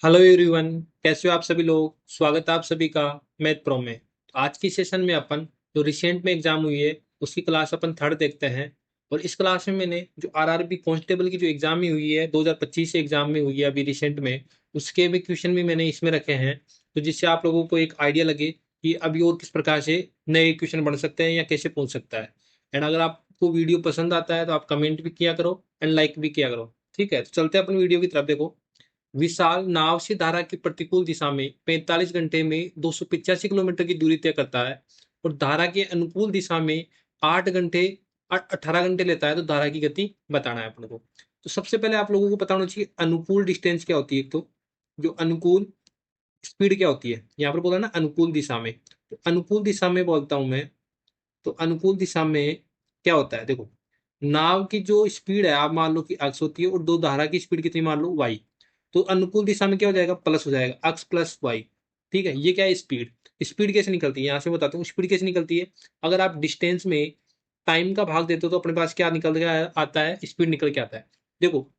Hello everyone. कैसे हो आप सभी लोग। स्वागत है आप सभी का मैथ प्रो में। तो आज की सेशन में अपन जो रिसेंट में एग्जाम हुई है उसकी क्लास अपन थर्ड देखते हैं। और इस क्लास में मैंने जो आरआरबी कांस्टेबल की जो एग्जाम में हुई है 2025 से एग्जाम में हुई है अभी रिसेंट में, उसके भी क्वेश्चन भी मैंने इसमें रखे हैं। तो जिससे आप लोगों को एक आइडिया लगे कि अभी और किस प्रकार से नए क्वेश्चन बन सकते हैं या कैसे पूछ सकता है। एंड अगर आपको वीडियो पसंद आता है तो आप कमेंट भी किया करो एंड लाइक भी किया करो। ठीक है, तो चलते हैं अपन वीडियो की तरफ। देखो, विशाल नाव से धारा की प्रतिकूल दिशा में 45 घंटे में 285 किलोमीटर की दूरी तय करता है और धारा के अनुकूल दिशा में 8 घंटे 18 घंटे लेता है। तो धारा की गति बताना है अपने को। तो सबसे पहले आप लोगों को पता होना चाहिए अनुकूल डिस्टेंस क्या होती है। एक तो जो अनुकूल स्पीड क्या होती है, यहाँ पर बोला ना अनुकूल दिशा में। तो अनुकूल दिशा में बोलता हूं मैं। तो अनुकूल दिशा में क्या होता है, देखो, नाव की जो स्पीड है आप मान लो कि एक्स होती है और दो धारा की स्पीड कितनी मान लो वाई। तो अनुकूल दिशा में क्या हो जाएगा, प्लस हो जाएगा, एक्स प्लस वाई। ठीक है, ये क्या है स्पीड। स्पीड कैसे निकलती है, यहां से बताता हूँ स्पीड कैसे निकलती है। अगर आप डिस्टेंस में टाइम का भाग देते हो तो अपने पास क्या निकल के आता है, स्पीड निकल के आता है। देखो,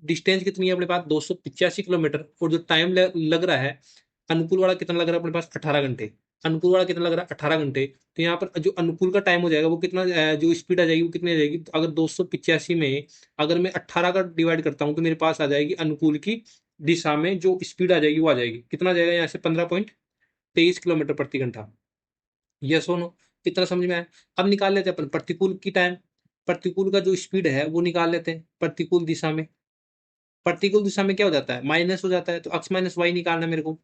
डिस्टेंस कितनी है अपने पास 285 किलोमीटर, और जो टाइम लग रहा है अनुकूल वाला कितना लग रहा है अपने पास 18 घंटे। अनुकूल वाला कितना लग रहा है 18 घंटे। तो यहाँ पर जो अनुकूल का टाइम हो जाएगा वो कितना, जो स्पीड आ जाएगी वो कितनी आ जाएगी। तो अगर 285 में अगर मैं 18 का डिवाइड करता हूँ तो मेरे पास आ जाएगी अनुकूल की दिशा में जो स्पीड आ जाएगी वो आ जाएगी, कितना आ जाएगा यहाँ से 15.23 किलोमीटर प्रति घंटा। यस हो नो, इतना समझ में आया। अब निकाल लेते हैं अपन प्रतिकूल की टाइम। प्रतिकूल का जो स्पीड है वो निकाल लेते हैं प्रतिकूल दिशा में। प्रतिकूल दिशा में क्या हो जाता है, माइनस हो जाता है। तो एक्स माइनस वाई निकालना है मेरे को।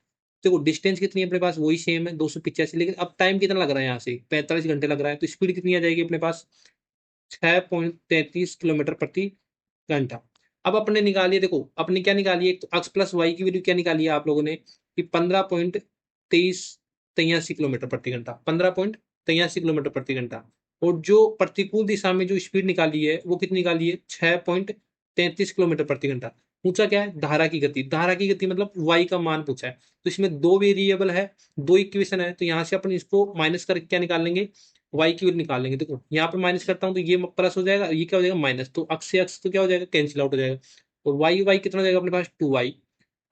देखो डिस्टेंस कितनी है अपने पास, वही सेम है 285, लेकिन अब टाइम कितना लग रहा है यहाँ से 45 घंटे लग रहा है। तो स्पीड कितनी आ जाएगी अपने पास 6.33 किलोमीटर प्रति घंटा। अब अपने निकालिए, देखो अपने क्या निकालिए, एक तो एक्स प्लस वाई की वैल्यू क्या निकाली है आप लोगों ने कि 15.23 किलोमीटर प्रति घंटा, 15.83 किलोमीटर प्रति घंटा। और जो प्रतिकूल दिशा में जो स्पीड निकाली है वो कितनी निकाली है 6.33 किलोमीटर प्रति घंटा। पूछा क्या है, धारा की गति। धारा की गति मतलब वाई का मान पूछा है। तो इसमें दो वेरिएबल है, दो इक्वेशन है, तो यहाँ से अपन इसको माइनस करके क्या निकाल लेंगे, वाई की वैल्यू निकाल लेंगे। देखो यहाँ पे माइनस करता हूँ तो ये प्लस हो जाएगा, ये क्या हो जाएगा माइनस, तो अक्स से अक्स तो क्या हो जाएगा कैंसिल आउट हो जाएगा। और वाई वाई कितना हो जाएगा अपने पास 2y।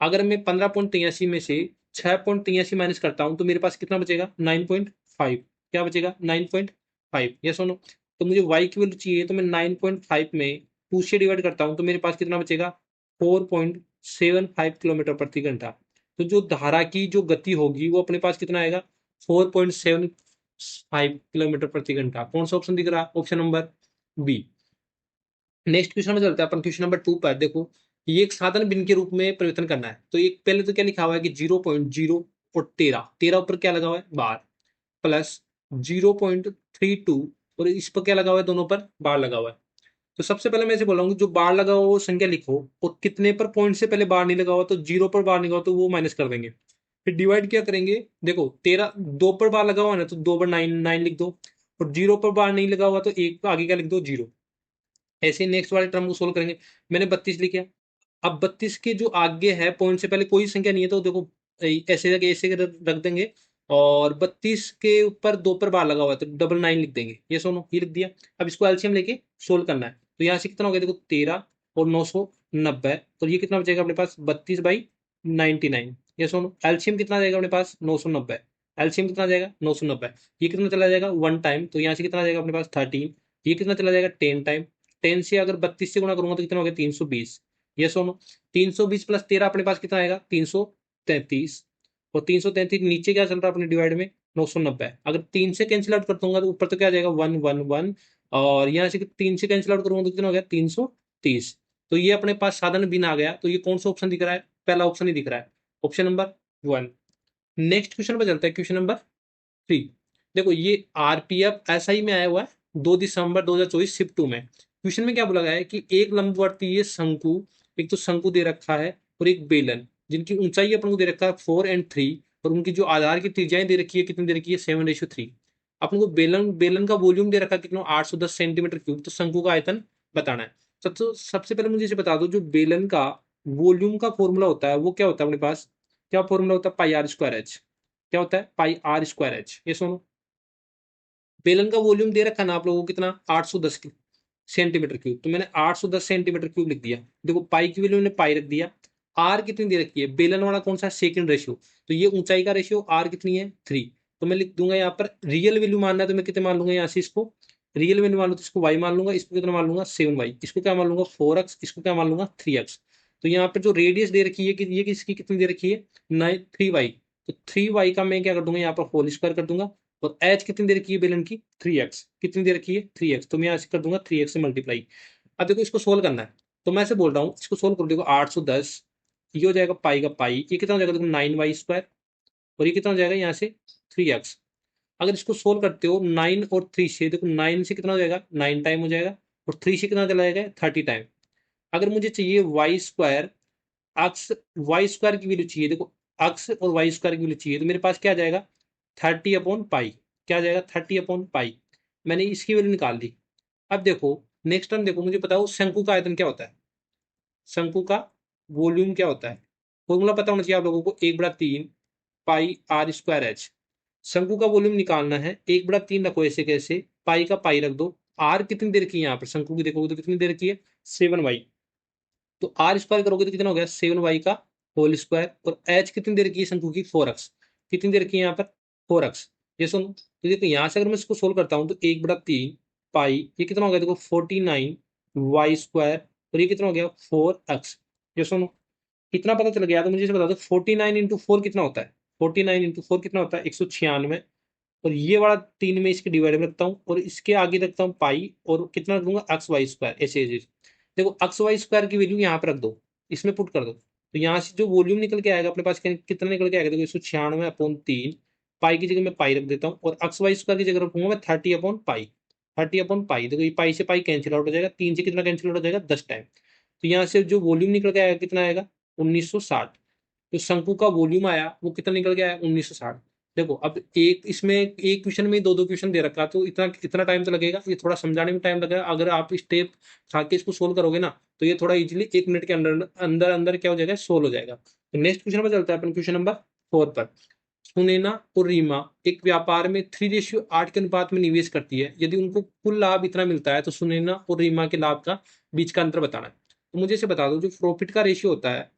अगर मैं 15.83 में से 6.83 माइनस करता हूँ तो मेरे पास कितना बचेगा 9.5। क्या बचेगा 9.5, यस सुनो। तो मुझे y की वैल्यू चाहिए तो मैं 9.5 में 2 से डिवाइड करता हूँ तो मेरे पास कितना बचेगा 4.75 किलोमीटर प्रति घंटा। तो जो धारा की जो गति होगी वो अपने पास कितना आएगा 4.75 किलोमीटर प्रति घंटा। कौन सा ऑप्शन दिख रहा है, option number B. Next question में चलते हैं अपन क्वेश्चन नंबर 2 पर। देखो, ये एक साधन भिन्न के रूप में परिवर्तन करना है। तो एक पहले तो क्या लिखा हुआ है कि 0.0 और 13, 13 ऊपर क्या लगा हुआ है बार, प्लस 0.32 और इस पर क्या लगा हुआ है, दोनों पर बार लगा हुआ है। तो सबसे पहले मैं इसे बोलूंगा जो बार लगा हुआ है वो संख्या लिखो, और कितने पर पॉइंट से पहले बार नहीं लगा हुआ तो जीरो पर बार नहीं लगा हुआ तो वो माइनस कर देंगे। फिर डिवाइड क्या करेंगे, देखो 13 दो पर बार लगा हुआ है ना तो दो पर नाइन नाइन लिख दो, और जीरो पर बार नहीं लगा हुआ तो एक आगे क्या लिख दो जीरो। ऐसे नेक्स्ट वाले टर्म को सोल्व करेंगे। मैंने 32 लिखा। अब 32 के जो आगे है पॉइंट से पहले कोई संख्या नहीं है तो देखो ऐसे जगह ऐसे रख देंगे। और 32 के ऊपर दो पर बार लगा हुआ है तो डबल नाइन लिख देंगे, ये सोनो ये लिख दिया। अब इसको एलसीएम लेके सोल्व करना है। तो यहाँ से कितना हो गया देखो 13 और 990, और ये कितना बचेगा अपने पास 32/99। ये सोनो एलसीएम कितना आ जाएगा अपने पास 990। एलसीएम कितना आ जाएगा 990। ये कितना चला जाएगा वन टाइम, तो यहाँ से कितना आ जाएगा अपने पास 13। ये कितना चला जाएगा 10 टाइम। 10 से अगर 32 से गुणा करूंगा तो कितना हो गया 320। ये सोनो 320 प्लस 13 अपने पास कितना आएगा 333। और 333 नीचे क्या चल रहा है अपने डिवाइड में 990। अगर 3 से कैंसिल आउट कर दूंगा तो ऊपर तो क्या आ जाएगा 111। और यहाँ से 3 से कैंसिल आउट करूंगा तो कितना हो गया 330। तो ये अपने पास साधन बिन आ गया। तो ये कौन सा ऑप्शन दिख रहा है, पहला ऑप्शन ही दिख रहा है, ऑप्शन नंबर 1। नेक्स्ट क्वेश्चन पर चलता है, क्वेश्चन नंबर 3। देखो ये आरपीएफ एसआई में आया हुआ है 2 दिसंबर 2024 शिफ्ट 2 में। क्वेश्चन में क्या बोला गया है कि एक लंबवर्तीय शंकु, एक तो शंकु दे रखा है और एक बेलन, जिनकी ऊंचाई अपन को दे रखा है 4 और 3, और उनकी जो आधार की त्रिज्याएं दे रखी है कितनी दे रखी है 7:3। अपन को बेलन बेलन का वॉल्यूम दे रखा है कितना 810 सेंटीमीटर क्यूब। तो शंकु का आयतन बताना है। सबसे पहले मुझे इसे बता दो, जो बेलन का वॉल्यूम का फॉर्मूला होता है वो क्या होता है अपने पास, क्या फॉर्मूला होता है पाई r स्क्वायर एच। क्या होता है पाई r स्क्वायर एच, ये सुनो। बेलन का वॉल्यूम दे रखा ना आप लोगों को कितना 810 सेंटीमीटर क्यूब, तो मैंने 810 सेंटीमीटर क्यूब लिख दिया। देखो पाई की वैल्यू मैंने पाई रख दिया, आर कितनी दे रखी है, बेलन वाला कौन सा, सेकंड रेशियो, तो ये ऊंचाई का रेशियो आर कितनी है 3। तो मैं लिख दूंगा यहाँ पर रियल वैल्यू मानना है तो मैं कितने मान लूंगा यहाँ से, इसको रियल वैल्यू मान लूँ तो इसको वाई मान लूंगा, इसको कितना मान लूंगा 7y, इसको क्या मान लूंगा 4x, इसको क्या मान लूंगा 3x। तो यहाँ पर जो रेडियस दे रखी है कि ये किसकी कितनी दे रखी है 3y, तो 3y का मैं क्या कर दूंगा यहाँ पर होल स्क्वायर कर दूंगा, और h कितनी दे रखी है बेलन की 3x, कितनी दे रखी है 3x, तो मैं यहाँ से कर दूंगा 3x से मल्टीप्लाई। अब देखो इसको सोल्व करना है, तो मैं ऐसे बोल रहा हूँ इसको सोल्व करो, देखो 810, ये हो जाएगा पाई का पाई, ये कितना हो जाएगा देखो 9y², और ये कितना हो जाएगा यहाँ से 3x। अगर इसको सोल्व करते हो 9 और 3 से, देखो 9 से कितना हो जाएगा 9 टाइम हो जाएगा, और 3 से कितना चला जाएगा 30 टाइम। अगर मुझे चाहिए y², अक्स y² की वैल्यू चाहिए, देखो अक्स और y² की वैल्यू चाहिए, तो मेरे पास क्या आ जाएगा 30/पाई, क्या आ जाएगा 30/पाई। मैंने इसकी वैल्यू निकाल दी। अब देखो नेक्स्ट टर्म देखो, मुझे बताओ शंकु का आयतन क्या होता है, शंकु का वॉल्यूम क्या होता है, फॉर्मूला पता होना चाहिए आप लोगों को, 1/3 पाई r²h। शंकु का वॉल्यूम निकालना है, 1/3 रखो ऐसे कैसे, पाई का पाई रख दो, आर कितनी देर की है यहाँ पर शंकु की देखोगे तो कितनी देर की है 7y, तो r² करोगे तो कितना हो गया 7y का होल स्क्वायर, और h कितनी देर की है शंकु की 4x, कितनी देर की है यहाँ पर 4x। ये सुनो तो देखो यहाँ से अगर मैं इसको सोल्व करता हूँ तो 1/3 पाई, ये कितना हो गया देखो 49y², और ये कितना हो गया 4x। ये सुनो इतना पता चल गया, तो मुझे इसे बता दो 49 × 4 कितना होता है, 49 × 4 कितना होता है 196, और ये वाला 3 में इसके डिवाइड में रखता हूँ, और इसके आगे रखता हूँ पाई, और कितना रख दूंगा x y², ऐसे ऐसे। देखो x y² की वैल्यू यहाँ पर रख दो, इसमें पुट कर दो, तो यहाँ से जो वॉल्यूम निकल के आएगा अपने पास कितना निकल के आएगा देखो 196/3, पाई की जगह मैं पाई रख देता हूँ, और x y² की जगह रखूंगा मैं 30/पाई, 30/पाई। देखो ये पाई से पाई कैंसिल आउट हो जाएगा, 3 से कितना कैंसिल आउट हो जाएगा 10 टाइम। तो यहाँ से जो वॉल्यूम निकल के आएगा कितना आएगा 1960। तो शंकु का वॉल्यूम आया वो कितना निकल के आया 1960। देखो अब एक इसमें एक क्वेश्चन में दो दो क्वेश्चन दे रखा, तो इतना इतना टाइम तो लगेगा, ये थोड़ा समझाने में टाइम लगेगा। अगर आप स्टेप खा के इसको सोल्व करोगे ना तो ये थोड़ा इजीली 1 मिनट के अंदर अंदर अंदर क्या हो जाएगा सोल्व हो जाएगा। तो नेक्स्ट क्वेश्चन पर चलता है अपन, क्वेश्चन नंबर 4 पर। सुनैना और रीमा एक व्यापार में 3:8 के अनुपात में निवेश करती है, यदि उनको कुल लाभ इतना मिलता है तो सुनैना और रीमा के लाभ का बीच का अंतर बताना है। तो मुझे इसे बता दो, जो प्रॉफिट का रेशियो होता है,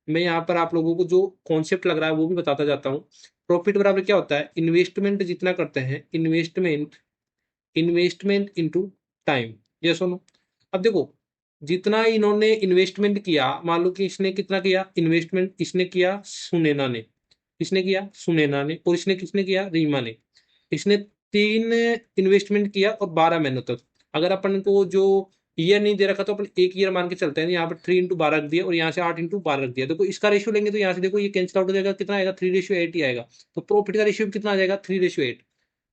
मैं यहाँ पर आप लोगों को जो कॉन्सेप्ट लग रहा है वो भी बताता जाता हूँ। प्रॉफिट बराबर क्या होता है, इन्वेस्टमेंट जितना करते हैं, इन्वेस्टमेंट इन्वेस्टमेंट इनटू टाइम। ये सुनो अब देखो जितना इन्होंने इन्वेस्टमेंट किया, मान लो कि इसने कितना किया इन्वेस्टमेंट, इसने किया सुनैना ने, किसने किया सुनैना ने, और इसने किसने किया रीमा ने। इसने 3 इन्वेस्टमेंट किया और 12 महीनों तक। अगर अपन को जो ईयर नहीं दे रखा तो अपन 1 ईयर मान के चलते हैं, यहाँ पर 3 × 12 रख दिया और यहाँ से 8 × 12 रख दिया। देखो इसका रेशियो लेंगे तो यहाँ से देखो ये कैंसिल आउट हो जाएगा, कितना आएगा 3:8 ही आएगा। तो प्रॉफिट का रेशियो कितना आ जाएगा 3:8।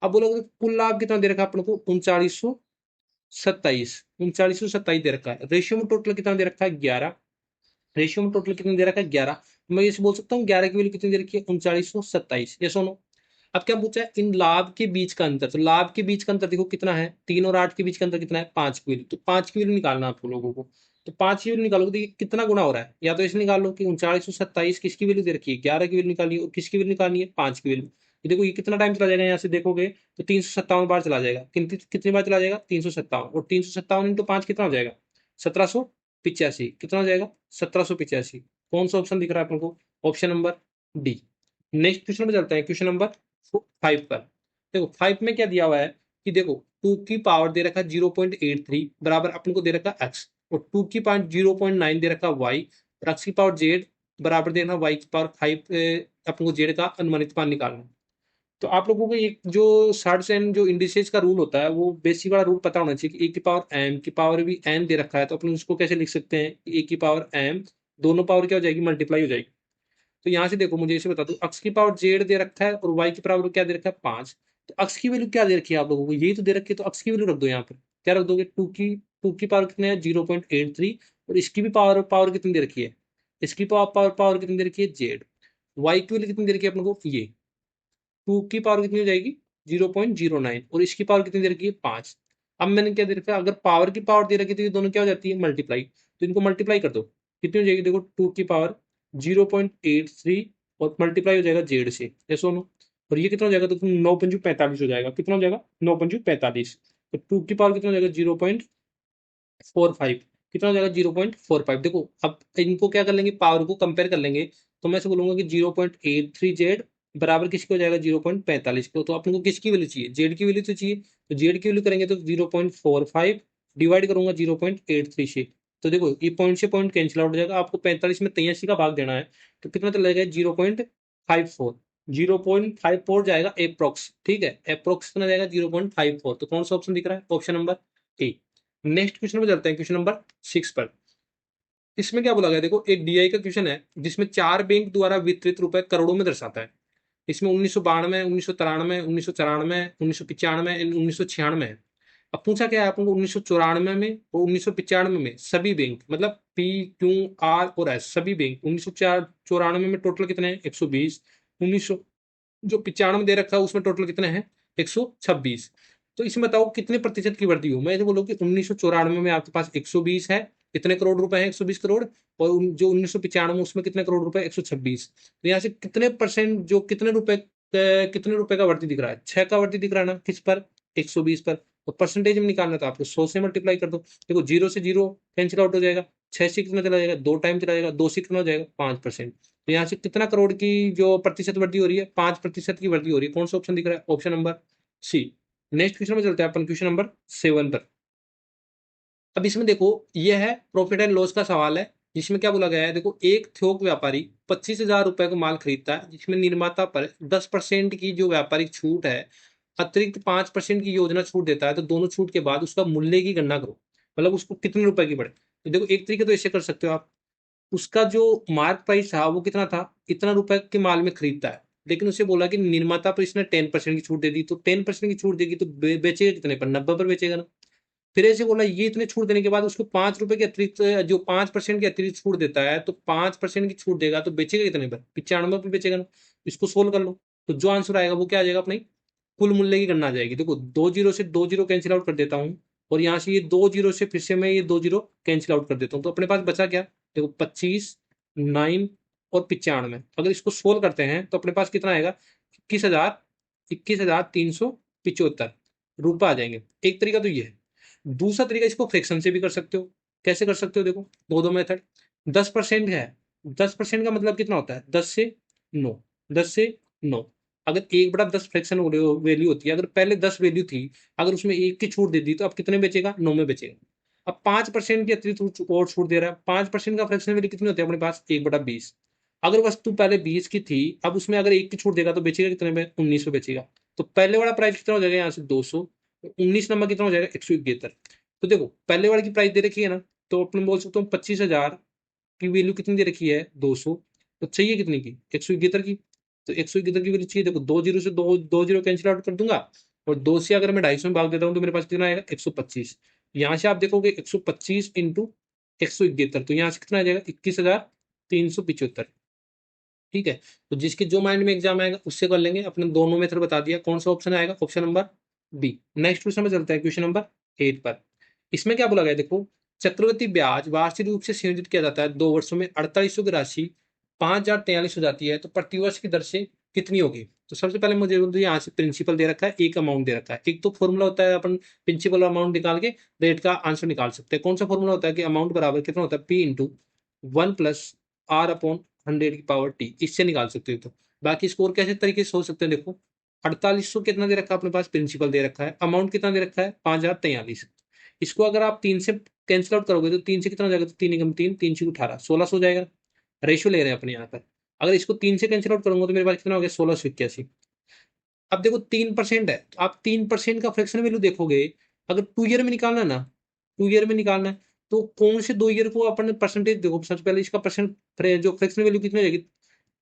अब बोलोगे कुल लाभ कितना दे रखा अपन को 3927 दे रखा है। रेशियो में टोटल कितना दे रखा है 11, रेशियो में टोटल कितना दे रखा है 11। मैं ये बोल सकता हूँ 11 की वैल्यू कितनी दे रखी है 3927। ये सुनो अब क्या पूछा है इन लाभ के बीच का अंतर, तो लाभ के बीच का अंतर देखो कितना है 3 और 8 के बीच का अंतर कितना है 5 की वैल्यू। तो 5 की वैल्यू निकालना आप लोगों को, तो 5 की वैल्यू निकालोगे तो ये कितना गुना हो रहा है, या तो इसे निकाल लो कि 3927 किसकी वैल्यू दे रखी है 11 की वैल्यू निकालिए, और किसकी वैल्यू निकालनी है 5 की वैल्यू। ये देखो ये कितना टाइम चला जाएगा यहाँ से देखोगे तो 357 बार चला जाएगा, कितनी बार चला जाएगा 357, और 357 × 5 कितना हो जाएगा 1785, कितना हो जाएगा 1785। कौन सा ऑप्शन दिख रहा है अपन को, option number D. Next question में चलते हैं, क्वेश्चन नंबर 5 पर। देखो 5 में क्या दिया हुआ है कि देखो 2 की पावर दे रखा है 0.83 बराबर अपन को दे रखा है x, और 2 की पावर 0.9 दे रखा है y, और x की पावर z बराबर दे रखा y की पावर 5 अपन को z का अनुमानित मान निकालना है। तो आप लोगों को एक जो शॉर्ट्स एंड जो इंडिसेज का रूल होता है वो बेसिक वाला रूल पता होना चाहिए कि a की पावर m की पावर भी n दे रखा है, तो अपन उसको कैसे लिख सकते हैं a की पावर m दोनों पावर क्या हो जाएगी मल्टीप्लाई हो जाएगी। तो यहाँ से देखो मुझे इसे बता दो x की पावर z दे रखा है और y की पावर क्या दे रखा है 5। तो x की वैल्यू क्या दे रखी है आप लोगों को, यही तो दे रखी है, तो x की वैल्यू रख दो यहाँ पर। क्या रख दोगे 2 की पावर कितने है 0.83, और इसकी भी पावर पावर कितनी दे रखी है, इसकी पावर पावर पावर कितनी दे रखी है z। y की वैल्यू कितनी दे रखी है अपने को, ये 2 की पावर कितनी हो जाएगी 0.09, और इसकी पावर कितनी दे रखी है 5। अब मैंने क्या दे रखा है, अगर पावर की पावर दे रखी है तो ये दोनों क्या हो जाती है मल्टीप्लाई, तो इनको मल्टीप्लाई कर दो, कितनी हो जाएगी देखो 2 की पावर 0.83 और मल्टीप्लाई हो जाएगा जेड से, ये सुनो, और ये कितना हो जाएगा तो 9×45 हो जाएगा, कितना हो जाएगा 9×45। तो 2 की पावर कितना हो जाएगा 0.45, कितना हो जाएगा 0.45। देखो अब इनको क्या कर लेंगे, पावर को कंपेयर कर लेंगे, तो मैं ऐसे बोलूंगा कि 0.83 जेड बराबर किसको हो जाएगा 0.45 को। तो अपन को किसकी वैल्यू चाहिए, जेड की वैल्यू तो चाहिए, तो जेड की वैल्यू करेंगे तो 0.45 डिवाइड करूंगा 0.83 से, तो देखो ये पॉइंट से पॉइंट कैंसिल आउट हो जाएगा। आपको 45 में 83 का भाग देना है, तो कितना चला जाएगा 0.54, 0.54 जाएगा अप्रोक्स। ठीक है, अप्रोक्स कितना जाएगा 0.54। तो कौन सा ऑप्शन दिख रहा है, option number A. Next question में चलते हैं, क्वेश्चन नंबर 6 पर। इसमें क्या बोला गया, देखो एक डीआई का क्वेश्चन है जिसमें 4 बैंक द्वारा वितरित रुपए करोड़ों में दर्शाता है। इसमें 1992, 1993, 1994, 1995 एंड 1996 है। अब पूछा क्या है आपको, 1994 में और 1995 में सभी बैंक, मतलब पी, क्यू, आर और एस सभी बैंक 1994 में टोटल कितने हैं 120, 1900 जो 95 दे रखा है उसमें टोटल कितने हैं 126। तो इसमें बताओ कितने प्रतिशत की वृद्धि हो। मैं तो बोलूँ कि 1994 में आपके पास 120 है, इतने करोड़ रुपए हैं 120 करोड़, और जो 1995 उसमें कितने करोड़ रुपए 126। तो यहाँ से कितने परसेंट, जो कितने रुपए का वृद्धि दिख रहा है, 6 का वृद्धि दिख रहा है ना, किस पर 120 पर। तो परसेंटेज में निकालना तो आपको 100 से मल्टीप्लाई कर दो। देखो 0 से 0 कैंसिल आउट हो जाएगा, 6 से कितना चला जाएगा 2 टाइम चला जाएगा, 2 से कितना हो जाएगा 5%। तो यहाँ से कितना करोड़ की जो प्रतिशत वृद्धि हो रही है, 5% की वृद्धि हो रही है। कौन सा ऑप्शन दिख रहा है, option number C. Next question में चलते हैं अपन, क्वेश्चन नंबर 7 पर। अब इसमें देखो यह है प्रॉफिट एंड लॉस का सवाल है, जिसमें क्या बोला गया है, देखो एक थोक व्यापारी 25,000 रुपए का माल खरीदता है, जिसमें निर्माता पर 10% की जो व्यापारिक छूट है, अतिरिक्त 5% की योजना छूट देता है, तो दोनों छूट के बाद उसका मूल्य की गणना करो, मतलब उसको कितने रुपए की पड़े। तो देखो एक तरीके तो ऐसे कर सकते हो आप, उसका जो मार्क प्राइस था वो कितना था, इतना रुपए के माल में खरीदता है, लेकिन उसे बोला कि निर्माता पर इसने 10% की छूट दे दी, तो 10% की छूट देगी तो बेचेगा कितने पर, 90 पर बेचेगा ना। फिर ऐसे बोला ये इतने छूट देने के बाद उसको 5 रुपए के अतिरिक्त, जो 5% की अतिरिक्त छूट देता है, तो 5% की छूट देगा तो बेचेगा कितने पर, 95 पर बेचेगा ना। इसको सोल्व कर लो, तो जो आंसर आएगा वो क्या आ जाएगा, अपनी कुल मूल्य की गणना आ जाएगी। देखो 2 जीरो से 2 जीरो कैंसिल आउट कर देता हूँ, और यहाँ से ये 2 जीरो से फिर से मैं ये 2 जीरो कैंसिल आउट कर देता हूँ, तो अपने पास बचा क्या, देखो 25, 9 और 95। अगर इसको सोल्व करते हैं तो अपने पास कितना आएगा, 21,000, 21,375 रुपये आ जाएंगे। एक तरीका तो ये है। दूसरा तरीका, इसको फ्रैक्शन से भी कर सकते हो। कैसे कर सकते हो, देखो दो मेथड। 10% है, 10% का मतलब कितना होता है 10 से 9, 10 से 9। अगर 1/10 फ्रैक्शन वैल्यू होती है, अगर पहले 10 वैल्यू थी, अगर उसमें 1 की छूट दे दी तो अब कितने बेचेगा, 9 में बेचेगा। अब 5% की अतिरिक्त और छूट दे रहा है, 5% का फ्रैक्शन वैल्यू कितनी होती है अपने पास 1/20। अगर वस्तु पहले 20 की थी, अब उसमें अगर 1 की छूट देगा तो बेचेगा कितने में, 19 में बेचेगा। तो पहले वाला प्राइस कितना हो जाएगा यहाँ से 200, 19 नंबर कितना हो जाएगा 171। तो देखो पहले वाले की प्राइस दे रखी है ना, तो अपन बोल सकते हो 25,000 की वैल्यू कितनी दे रखी है 200, तो चाहिए कितनी की 171 की। तो 171 की वैल्यू चाहिए, देखो 2 जीरो से दो जीरो कैंसिल आउट कर दूंगा, और 2 से अगर मैं 250 में भाग देता हूँ तो मेरे पास कितना आएगा 125। यहाँ से आप देखोगे 125 इंटू 171, तो यहाँ से कितना आ जाएगा 21,375। ठीक है, तो जिसके जो माइंड में एग्जाम आएगा उससे कर लेंगे। अपने दोनों मेथड बता दिया, कौन सा ऑप्शन आएगा, option number B. Next question में चलते हैं, क्वेश्चन नंबर 8 पर। इसमें क्या बोला गया, देखो चक्रवृद्धि ब्याज वार्षिक रूप से संयोजित किया जाता है, 2 वर्षों में 4800 की राशि 5,043 हो जाती है, तो प्रतिवर्ष की दर से कितनी होगी। तो सबसे पहले मुझे यहाँ से प्रिंसिपल दे रखा है, एक अमाउंट दे रखा है। एक तो फॉर्मूला होता है, अपन प्रिंसिपल अमाउंट निकाल के रेट का आंसर निकाल सकते हैं। कौन सा फॉर्मूला होता है कि अमाउंट बराबर कितना होता है, पी इंटू 1+R/100 की पावर टी, इससे निकाल सकते हो। तो बाकी स्कोर कैसे तरीके से हो सकते हैं, देखो 4800 कितना दे रखा है अपने पास, प्रिंसिपल दे रखा है, अमाउंट कितना दे रखा है 5,043। इसको अगर आप 3 से कैंसिल आउट करोगे तो 3 से कितना हो जाएगा, तो 3 एकम 3, 3 से 18, 1600 हो जाएगा। रेशियो ले रहे हैं अपने यहाँ पर। अगर इसको 3 से कैंसिल आउट करूंगा तो मेरे पास कितना हो गया 1681। अब देखो 3% है, तो आप 3% का फ्रैक्शन वैल्यू देखोगे, अगर 2 ईयर में निकालना है ना, 2 ईयर में निकालना है, तो कौन से 2 ईयर को अपन परसेंटेज देखो। सबसे पहले इसका परसेंट जो फ्रैक्शन वैल्यू कितनी हो जाएगी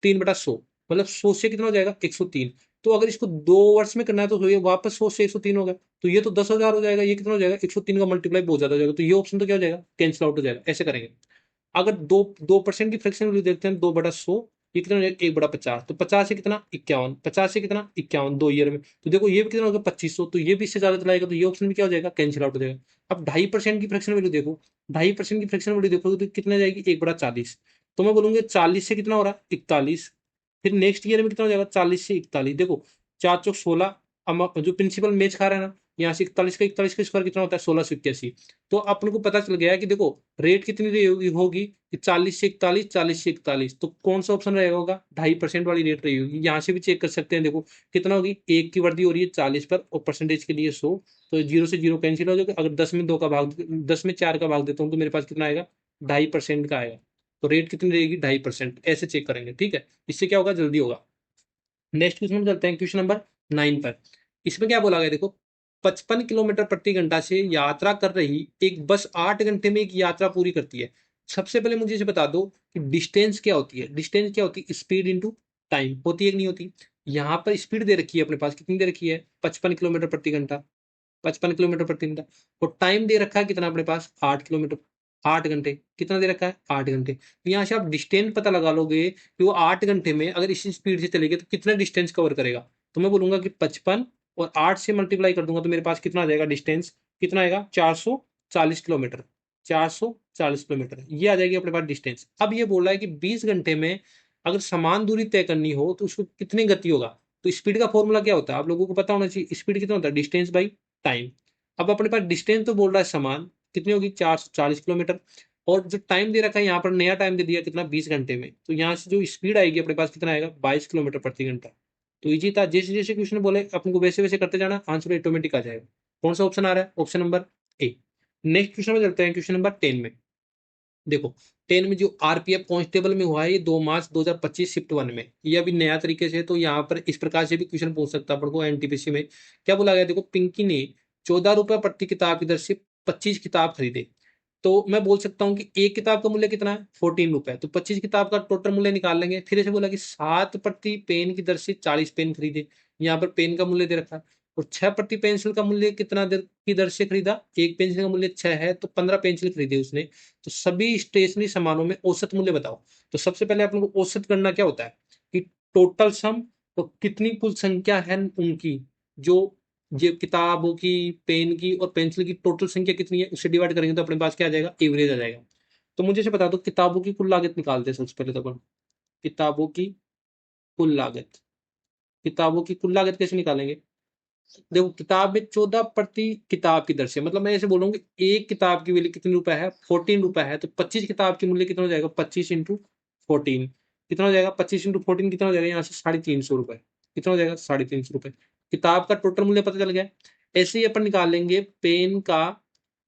3/100, मतलब 100 से कितना हो जाएगा 103। तो अगर इसको 2 वर्ष में करना है तो ये वापस 100 से 103 होगा, तो ये तो 10,000 हो जाएगा, ये कितना हो जाएगा 103 का मल्टीप्लाई बहुत ज्यादा हो जाएगा, तो ये ऑप्शन तो क्या हो जाएगा कैंसिल आउट हो जाएगा। ऐसे करेंगे। अगर 2% की फ्रैक्शन वैल्यू देखते हैं 2/100, ये कितना हो जाएगा 1/50, तो 50 से कितना 51, 50 से कितना 51 2 ईयर में, तो देखो ये भी कितना होगा 2500, तो ये भी इससे ज्यादा चलाएगा, तो ये ऑप्शन भी क्या हो जाएगा कैंसिल आउट हो जाएगा। अब 2.5% की फ्रैक्शन वैल्यू देखो, 2.5% की फ्रैक्शन वैल्यू देखो तो कितना जाएगी 1/40, तो मैं बोलूंगा 40 से कितना हो रहा है 41। फिर नेक्स्ट ईयर में कितना हो जाएगा 40 से 41, देखो 4 चौक 16, जो प्रिंसिपल मैच खा रहा है ना, यहाँ से 41 का स्क्वायर कितना होता है 1681। तो अपन को पता चल गया कि देखो रेट कितनी रही होगी कि 40 से 41 तो कौन सा ऑप्शन रहेगा होगा 2.5% वाली रेट रही होगी। यहाँ से भी चेक कर सकते हैं, देखो कितना होगी, एक की वृद्धि हो रही है 40 पर और परसेंटेज के लिए 100, तो 0 से 0 कैंसिल हो जाएगा। अगर 10 में 4 का भाग देता हूँ तो मेरे पास कितना आएगा 2.5% का आएगा। तो रेट कितनी रहेगी 2.5%, ऐसे चेक करेंगे, ठीक है। इससे क्या होगा जल्दी होगा। नेक्स्ट क्वेश्चन में चलते हैं, क्वेश्चन नंबर 9 पर। इसमें क्या बोला गया देखो, 55 किलोमीटर प्रति घंटा से यात्रा कर रही एक बस 8 घंटे में एक यात्रा पूरी करती है। सबसे पहले मुझे इसे बता दो कि डिस्टेंस क्या होती है। डिस्टेंस क्या होती है, स्पीड इंटू टाइम होती है कि नहीं होती। यहाँ पर स्पीड दे रखी है अपने पास, कितनी दे रखी है 55 किलोमीटर प्रति घंटा, 55 किलोमीटर प्रति घंटा। और टाइम दे रखा है कितना अपने पास 8 किलोमीटर, 8 घंटे, कितना दे रखा है 8 घंटे। तो यहाँ से आप डिस्टेंस पता लगा लोगे कि वो 8 घंटे में अगर इसी स्पीड से चलेगी तो कितना डिस्टेंस कवर करेगा। तो मैं बोलूंगा कि 55 और 8 से मल्टीप्लाई कर दूंगा तो मेरे पास कितना आ जाएगा डिस्टेंस, कितना आएगा 440 किलोमीटर, 440 किलोमीटर ये आ जाएगी अपने पास डिस्टेंस। अब ये बोल रहा है कि 20 घंटे में अगर समान दूरी तय करनी हो तो उसको कितनी गति होगा। तो स्पीड का फॉर्मूला क्या होता है आप लोगों को पता होना चाहिए, स्पीड कितना होता है डिस्टेंस बाई टाइम। अब अपने पास डिस्टेंस तो बोल रहा है समान, कितनी होगी 440 किलोमीटर, और जो टाइम दे रखा है यहाँ पर नया टाइम दे दिया कितना 20 घंटे में, तो यहाँ से जो स्पीड आएगी अपने पास कितना आएगा 22 किलोमीटर प्रति घंटा। तो इजी था, जैसे जैसे क्वेश्चन बोले अपन को वैसे वैसे करते जाना, आंसर ऑटोमेटिक आ जाएगा। कौन सा ऑप्शन आ रहा है, option number A. Next question में चलते हैं, क्वेश्चन नंबर 10 में। देखो 10 में जो आरपीएफ कांस्टेबल में हुआ है ये 2 मार्च 2025 शिफ्ट 1 में, ये अभी नया तरीके से, तो यहाँ पर इस प्रकार से भी क्वेश्चन पूछ सकता है अपन को एनटीपीसी में। क्या बोला गया देखो, पिंकी ने 14 रुपए प्रति किताब की दर से 25 किताब खरीदे। तो मैं बोल सकता हूँ कि एक किताब का मूल्य कितना है 14 रुपए, तो 25 किताब का टोटल मूल्य निकाल लेंगे। फिर ऐसे बोला कि 7 प्रति पेन की दर से 40 पेन खरीदे, यहाँ पर पेन का मूल्य दे रखा है। और 6 प्रति पेंसिल का मूल्य कितना दर की दर से खरीदा, एक पेंसिल का मूल्य 6 है तो 15 पेंसिल खरीदे उसने। तो सभी स्टेशनरी सामानों में औसत मूल्य बताओ। तो सबसे पहले आप लोग को औसत करना क्या होता है कि टोटल सम, तो कितनी कुल संख्या है उनकी, जो ये किताबों की, पेन की और पेंसिल की टोटल संख्या कितनी है उससे डिवाइड करेंगे तो अपने पास क्या आ जाएगा एवरेज आ जाएगा। तो मुझे से बता दो किताबों की कुल लागत निकालते हैं सबसे पहले। तो अपन किताबों की कुल लागत, किताबों की कुल लागत कैसे निकालेंगे। देखो किताब में 14 प्रति किताब की दर से, मतलब मैं ऐसे बोलूंगा एक किताब की वैल्यू कितने रुपए है 14 रुपए है, तो 25 किताब की मूल्य कितना हो जाएगा 25 इंटू 14, कितना हो जाएगा 25 इंटू 14 कितना हो जाएगा यहाँ से 350 रुपए, कितना हो जाएगा 350 रुपए। किताब का टोटल मूल्य पता चल गया। ऐसे ही अपन निकाल लेंगे पेन का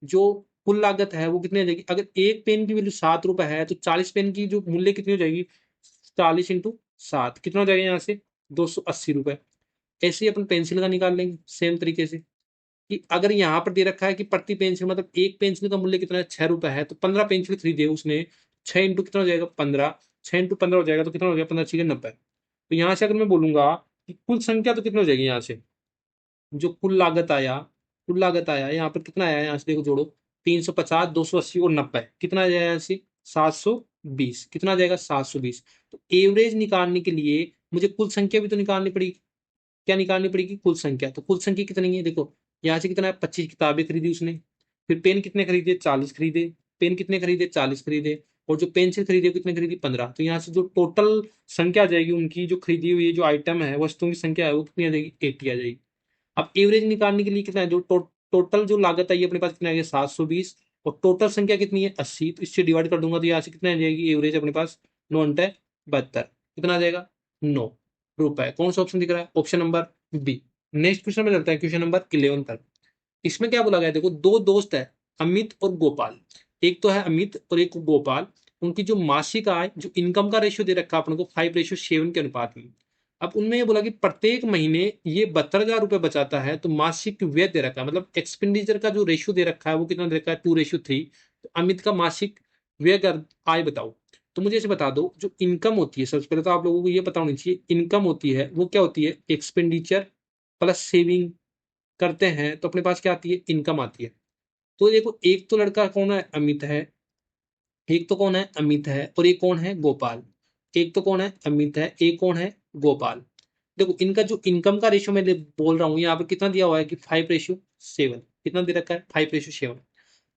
जो कुल लागत है वो कितनी आ जाएगी। अगर एक पेन की वैल्यू 7 रुपए है तो 40 पेन की जो मूल्य कितनी हो जाएगी 40 इंटू 7 कितना हो जाएगा यहाँ से 280 रुपए। ऐसे ही अपन पेंसिल का निकाल लेंगे सेम तरीके से, कि अगर यहाँ पर दे रखा है कि प्रति पेंसिल मतलब एक पेंसिल का मूल्य कितना है 6 रुपए है, तो 15 पेंसिल खरीदे उसने, 6 इंटू कितना हो जाएगा 15, 6 इंटू 15 हो जाएगा तो कितना हो गया 15×6 = 90। तो यहाँ से अगर मैं बोलूंगा कि कुल संख्या तो कितनी हो जाएगी यहाँ से, जो कुल लागत आया यहाँ पर कितना आया यहाँ से देखो जोड़ो, 350 280 और 90 कितना आ जाएगा यहाँ से 720, कितना आ जाएगा 720। तो एवरेज निकालने के लिए मुझे कुल संख्या भी तो निकालनी पड़ेगी, क्या निकालनी पड़ेगी कुल संख्या। तो कुल संख्या कितनी है देखो, यहाँ से कितना है 25 किताबें खरीदी उसने, फिर पेन कितने खरीदे 40 खरीदे, पेन कितने खरीदे 40 खरीदे, और जो पेंसिल खरीदे कितने खरीदी 15। तो यहाँ से जो टोटल संख्या आ जाएगी उनकी जो खरीदी हुई जो आइटम है वस्तुओं की संख्या है वो कितनी आ जाएगी 80 आ जाएगी। अब एवरेज निकालने के लिए कितना है, जो टोटल जो लागत आई है अपने पास कितना आ गया 720, और टोटल संख्या कितनी है 80, तो इससे डिवाइड कर दूंगा तो यहाँ से कितना आ जाएगी एवरेज अपने पास 9×72 कितना आ जाएगा 9 रुपए। कौन सा ऑप्शन दिख रहा है, option number B. Next question में चलता है, क्वेश्चन नंबर 11 तक। इसमें क्या बोला गया देखो, दो दोस्त है अमित और गोपाल, एक तो है अमित और एक गोपाल, उनकी जो मासिक आय जो इनकम का रेशियो दे रखा है अपन को 5:7 के अनुपात में। अब उनमें ये बोला कि प्रत्येक महीने ये 72,000 रुपए बचाता है, तो मासिक व्यय दे रखा है, मतलब एक्सपेंडिचर का जो रेशियो दे रखा है वो कितना दे रखा है 2:3। तो अमित का मासिक व्यय कर आय बताओ। तो मुझे ऐसे बता दो जो इनकम होती है, सबसे पहले तो आप लोगों को ये पता होनी चाहिए इनकम होती है वो क्या होती है एक्सपेंडिचर प्लस सेविंग करते हैं तो अपने पास क्या आती है इनकम आती है। तो देखो एक तो लड़का कौन है अमित है, एक तो कौन है अमित है और एक कौन है गोपाल, एक तो कौन है अमित है एक कौन है गोपाल। देखो इनका जो इनकम का रेशियो मैं बोल रहा हूँ यहाँ पर कितना दिया हुआ है कि 5:7, कितना दे रखा है 5:7।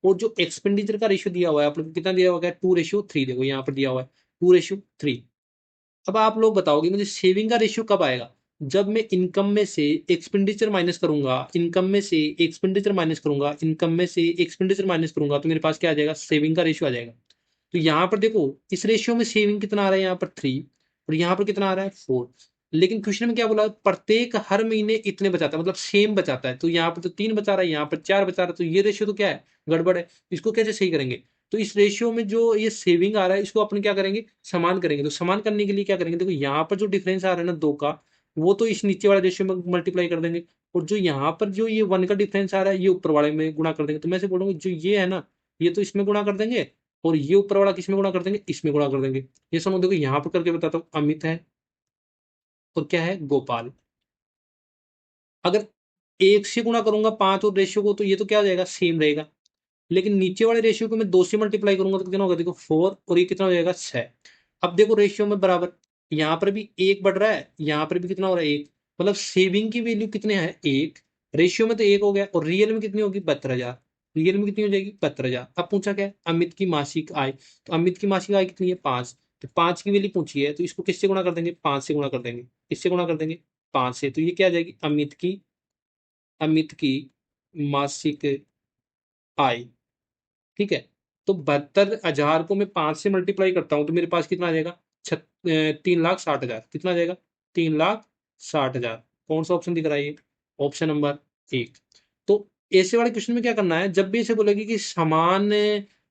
और जो एक्सपेंडिचर का रेशियो दिया हुआ है आप लोग को कितना दिया हुआ है 2:3, देखो यहाँ पर दिया हुआ है 2:3। अब आप लोग बताओगे मुझे सेविंग का रेशियो कब आएगा। जब मैं इनकम में से एक्सपेंडिचर माइनस करूंगा, इनकम में से एक्सपेंडिचर माइनस करूंगा, इनकम में से एक्सपेंडिचर माइनस करूंगा, तो मेरे पास क्या आ जाएगा, सेविंग का रेशियो आ जाएगा। तो यहाँ पर देखो इस रेशियो में सेविंग कितना आ रहा है, यहाँ पर 3 और यहाँ पर कितना आ रहा है 4। लेकिन क्वेश्चन में क्या बोला, प्रत्येक हर महीने इतने बचाता है, मतलब सेम बचाता है। तो यहाँ पर तो 3 बचा रहा है, यहाँ पर 4 बचा रहा है, तो ये रेशियो तो क्या है, गड़बड़ है। इसको कैसे सही करेंगे, तो इस रेशियो में जो ये सेविंग आ रहा है इसको अपन क्या करेंगे, समान करेंगे। तो समान करने के लिए क्या करेंगे, देखो यहाँ पर जो डिफरेंस आ रहा है ना 2 का, वो तो इस नीचे वाले रेशियो में मल्टीप्लाई कर देंगे, और जो यहाँ पर जो ये 1 का डिफरेंस आ रहा है ये ऊपर वाले में गुणा कर देंगे। तो मैं से बोलूंगा जो ये है ना, ये तो इसमें गुणा कर देंगे, और ये ऊपर वाला किसमें गुणा कर देंगे, इसमें गुणा कर देंगे। ये समझो, देखो यहाँ पर करके बताता हूँ, अमित है और क्या है, गोपाल। अगर 1 से गुणा करूंगा 5 और रेशियो को, तो ये तो क्या हो जाएगा, सेम रहेगा। लेकिन नीचे वाले रेशियो को मैं 2 से मल्टीप्लाई करूंगा तो कितना होगा, देखो 4, और ये कितना हो जाएगा 6। अब देखो रेशियो में बराबर, यहाँ पर भी 1 बढ़ रहा है, यहाँ पर भी कितना हो रहा है 1, मतलब सेविंग की वैल्यू कितने है 1, रेशियो में तो 1 हो गया, और रियल में कितनी होगी 72,000। रियल में कितनी हो जाएगी 72,000। अब पूछा क्या है, अमित की मासिक आय, तो अमित की मासिक आय कितनी है 5, तो 5 की वैल्यू पूछी है, तो इसको किससे गुणा कर देंगे, 5 से गुणा कर देंगे। किससे गुणा कर देंगे, 5 से। तो ये क्या आ जाएगी, अमित की मासिक आय। ठीक है, तो 72,000 को मैं 5 से मल्टीप्लाई करता हूं तो मेरे पास कितना आ जाएगा, 3,60,000। कितना आ जाएगा, 3,60,000। कौन सा ऑप्शन दिख रहा है ये, ऑप्शन नंबर 1। तो ऐसे वाले क्वेश्चन में क्या करना है, जब भी ऐसे बोलेगी कि समान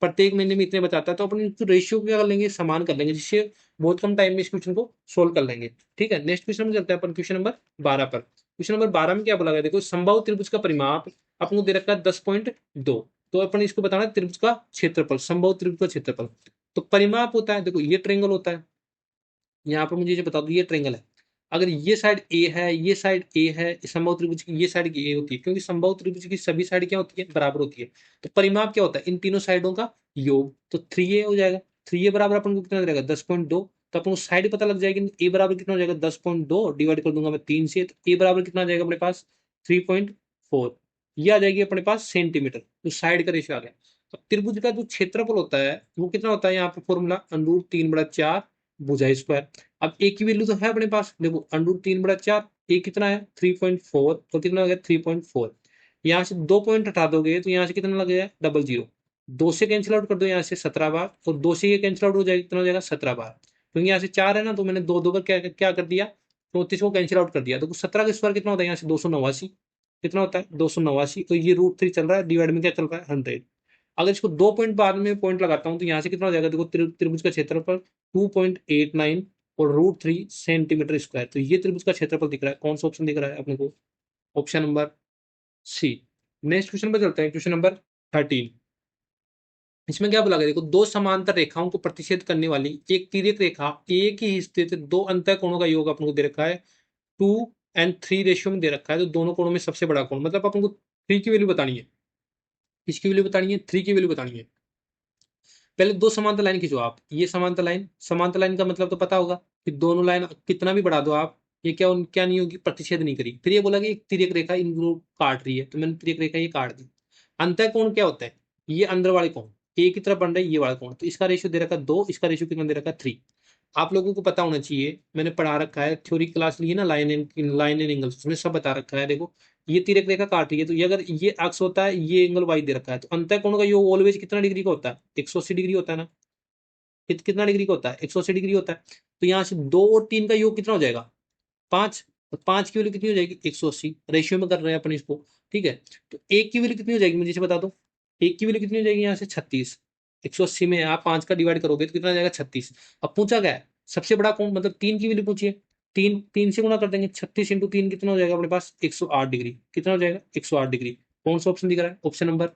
प्रत्येक महीने में इतने बचाता है, तो अपन इसको रेशियो क्या कर लेंगे, समान कर लेंगे, जिससे बहुत कम टाइम में इस क्वेश्चन को सोल्व कर लेंगे। ठीक है, नेक्स्ट क्वेश्चन में चलते हैं अपन क्वेश्चन नंबर 12 पर। क्वेश्चन नंबर 12 में क्या बोला गया, देखो संभव त्रिभुज का परिमाप अपन को दे रखा है 10.2। तो अपन इसको बताना है त्रिभुज का क्षेत्रफल, संभव त्रिभुज का क्षेत्रफल। तो परिमाप होता है, देखो ये ट्रेंगल होता है, यहाँ पर मुझे बता दो ये ट्रेंगल है। अगर ये साइड ए है, ये साइड ए है, संभव त्रिभुज की ये साइड ए होती है, क्योंकि संभव त्रिभुज की सभी साइड क्या होती है, बराबर होती है। तो परिमाप क्या होता है, इन तीनों साइडों का योग। तो 3a हो जाएगा, 3a बराबर अपन को कितना रहेगा 10.2। तो अपन को साइड पता लग जाएगी, ए बराबर कितना हो जाएगा 10.2, डिवाइड कर दूंगा मैं 3 से, तो ए बराबर कितना आ जाएगा अपने पास 3.4। ये आ जाएगी अपने पास सेंटीमीटर, तो साइड का रेशियो आ गया। तो त्रिभुज का जो क्षेत्रफल होता है वो कितना होता है, यहाँ पे फॉर्मूला √3/4 भुजा स्क्वायर। अब ए की वैल्यू तो है अपने पास, देखो √3/4, ए कितना है 3.4, तो कितना हो गया 3.4। यहाँ से 2 पॉइंट हटा दोगे तो यहाँ से कितना लगेगा 00। 2 से कैंसिल आउट कर दो यहाँ से 17 बार, और 2 से ये कैंसिल आउट हो जाएगा, कितना हो जाएगा 17 बार, क्योंकि यहाँ से 4 है ना, तो मैंने दो दो कर क्या क्या कर दिया, 34 को कैंसिल आउट कर दिया। तो 17 का स्क्वायर कितना होता है, यहाँ से 289। कितना होता है 289, तो ये √3 चल रहा है, डिवाइड में क्या चल रहा है 100। अगर इसको 2 पॉइंट बाद में पॉइंट लगाता हूँ तो यहाँ से कितना हो जाएगा, देखो त्रिभुज का क्षेत्रफल 2.89 और √3 सेंटीमीटर स्क्वायर। तो ये त्रिभुज का क्षेत्रफल दिख रहा है। कौन सा ऑप्शन दिख रहा है अपने को, option number C. Next question पर चलते हैं, क्वेश्चन नंबर 13। इसमें क्या बोला गया, देखो दो समांतर रेखाओं को प्रतिच्छेद करने वाली एक तिर्यक रेखा एक ही स्थित दो अंतः कोणों का योग अपन को दे रखा है 2:3 रेशियो में दे रखा है। तो दोनों कोणों में सबसे बड़ा कोण, मतलब अपन को 3 की वैल्यू बतानी है, किसकी वैल्यू बतानी है, 3 की वैल्यू बतानी है। पहले दो समांतर लाइन खींचो आप, ये समांतर लाइन, समांतर लाइन का मतलब तो पता होगा कि दोनों लाइन कितना भी बढ़ा दो आप, ये क्या क्या नहीं होगी, प्रतिच्छेद नहीं करी। फिर ये बोला कि एक तिर्यक रेखा इनको काट रही है, तो मैंने तिर्यक रेखा ये काट दी। अंतः कोण क्या होता है, ये अंदर वाले कोण, ए की तरफ बन रहा है ये वाला कोण, तो इसका रेशियो दे रखा है 2, इसका रेशियो कितना दे रखा है 3। आप लोगों को पता होना चाहिए, मैंने पढ़ा रखा है, थ्योरी क्लास ली है ना, लाइन एंड एंगल, उसमें सब बता रखा है। देखो ये तिर्यक रेखा काट रही है, तो ये अगर ये अक्ष होता है, ये एंगल वाई दे रखा है, तो अंतः कोण का योग ऑलवेज कितना डिग्री का होता है, 180 डिग्री होता है ना। कितना डिग्री का होता है, 180 डिग्री होता है। तो यहाँ से 2 और 3 का योग कितना हो जाएगा 5, तो 5 की वैल्यू कितनी हो जाएगी 180, रेशियो में कर रहे हैं अपन इसको। ठीक है, तो एक की वैल्यू कितनी हो जाएगी मुझे इसे बता दो, एक की वैल्यू कितनी हो जाएगी यहाँ से 36। 180 में आप 5 का डिवाइड करोगे तो कितना आ जाएगा 36। अब पूछा क्या है, सबसे बड़ा कौन, मतलब 3 की वैल्यू पूछिए, 3 से गुणा कर देंगे, 36 × 3 कितना हो जाएगा अपने पास 108 डिग्री। कितना हो जाएगा 108 डिग्री। कौन सा ऑप्शन दिख रहा है, ऑप्शन नंबर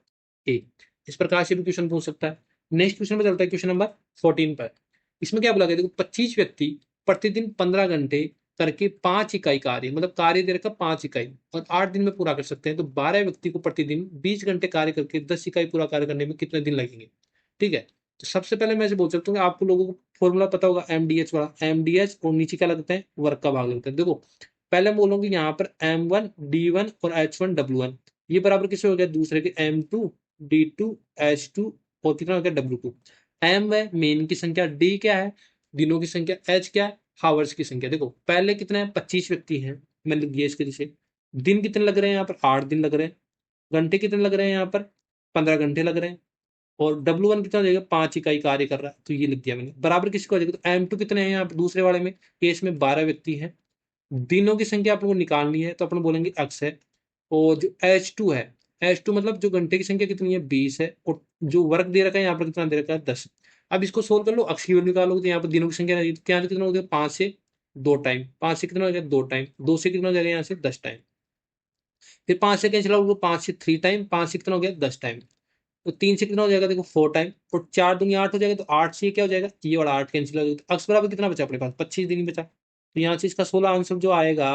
ए। इस प्रकार से भी क्वेश्चन पूछ सकता है। नेक्स्ट क्वेश्चन में चलता है, क्वेश्चन नंबर 14 पर। इसमें क्या बोला गया, देखो 25 व्यक्ति प्रतिदिन 15 घंटे करके 5 इकाई कार्य, मतलब कार्य दे रखा 5 इकाई और 8 दिन में पूरा कर सकते हैं। तो 12 व्यक्ति को प्रतिदिन 20 घंटे कार्य करके 10 इकाई पूरा कार्य करने में कितने दिन लगेंगे। ठीक है, तो सबसे पहले मैं ऐसे बोल सकता हूँ कि आपको लोगों को फॉर्मूला पता होगा एमडीएच वाला, एमडीएच और नीचे क्या लगता है वर्क का भाग लगता है। देखो पहले हम बोलोगे यहाँ पर M1 D1 और H1 W1, ये बराबर किसे हो गया दूसरे के M2 D2 H2 और कितना हो गया W2। एम है मेन की संख्या, डी क्या है दिनों की संख्या, एच क्या है हावर्स की संख्या। देखो पहले कितने हैं, 25 व्यक्ति हैं, मैं लिख दिया इसके जैसे। दिन कितने लग रहे हैं यहाँ पर, 8 दिन लग रहे हैं। घंटे कितने लग रहे हैं यहाँ पर, 15 घंटे लग रहे हैं। और W1 कितना हो जाएगा, 5 इकाई कार्य कर रहा है, तो ये लिख दिया मैंने। बराबर किसको हो जाएगा, तो M2 कितने हैं यहाँ पर दूसरे वाले में, केस में 12 व्यक्ति हैं। दिनों की संख्या अपन को निकालनी है, तो अपन बोलेंगे x है। और जो H2 है, H2 मतलब जो घंटे की संख्या कितनी है, 20 है। और जो वर्क दे रखा है यहाँ पर कितना दे रखा है, 10। अब इसको सोल्व कर लो, अक्ष की वैल्यू निकालोगे तो यहाँ पर दिनों की संख्या रहेगी, तो क्या कितना हो गया, 5 से 2 टाइम, 5 से कितना हो गया, 2 टाइम, 2 से कितना हो जाएगा यहाँ से 10 टाइम। फिर 5 से कैंसिल आउट, 5 से 3 टाइम, 5 से कितना हो गया, 10 टाइम। तो 3 से कितना हो जाएगा, देखो 4 टाइम। और 4 दूनी 8 हो जाएगा, तो 8 से ये क्या हो जाएगा, ये वाला 8 कैंसिल हो जाएगा। तो अक्स बराबर कितना बचा अपने पास, 25 दिन ही बचा। तो यहाँ से इसका 16 आंसर जो आएगा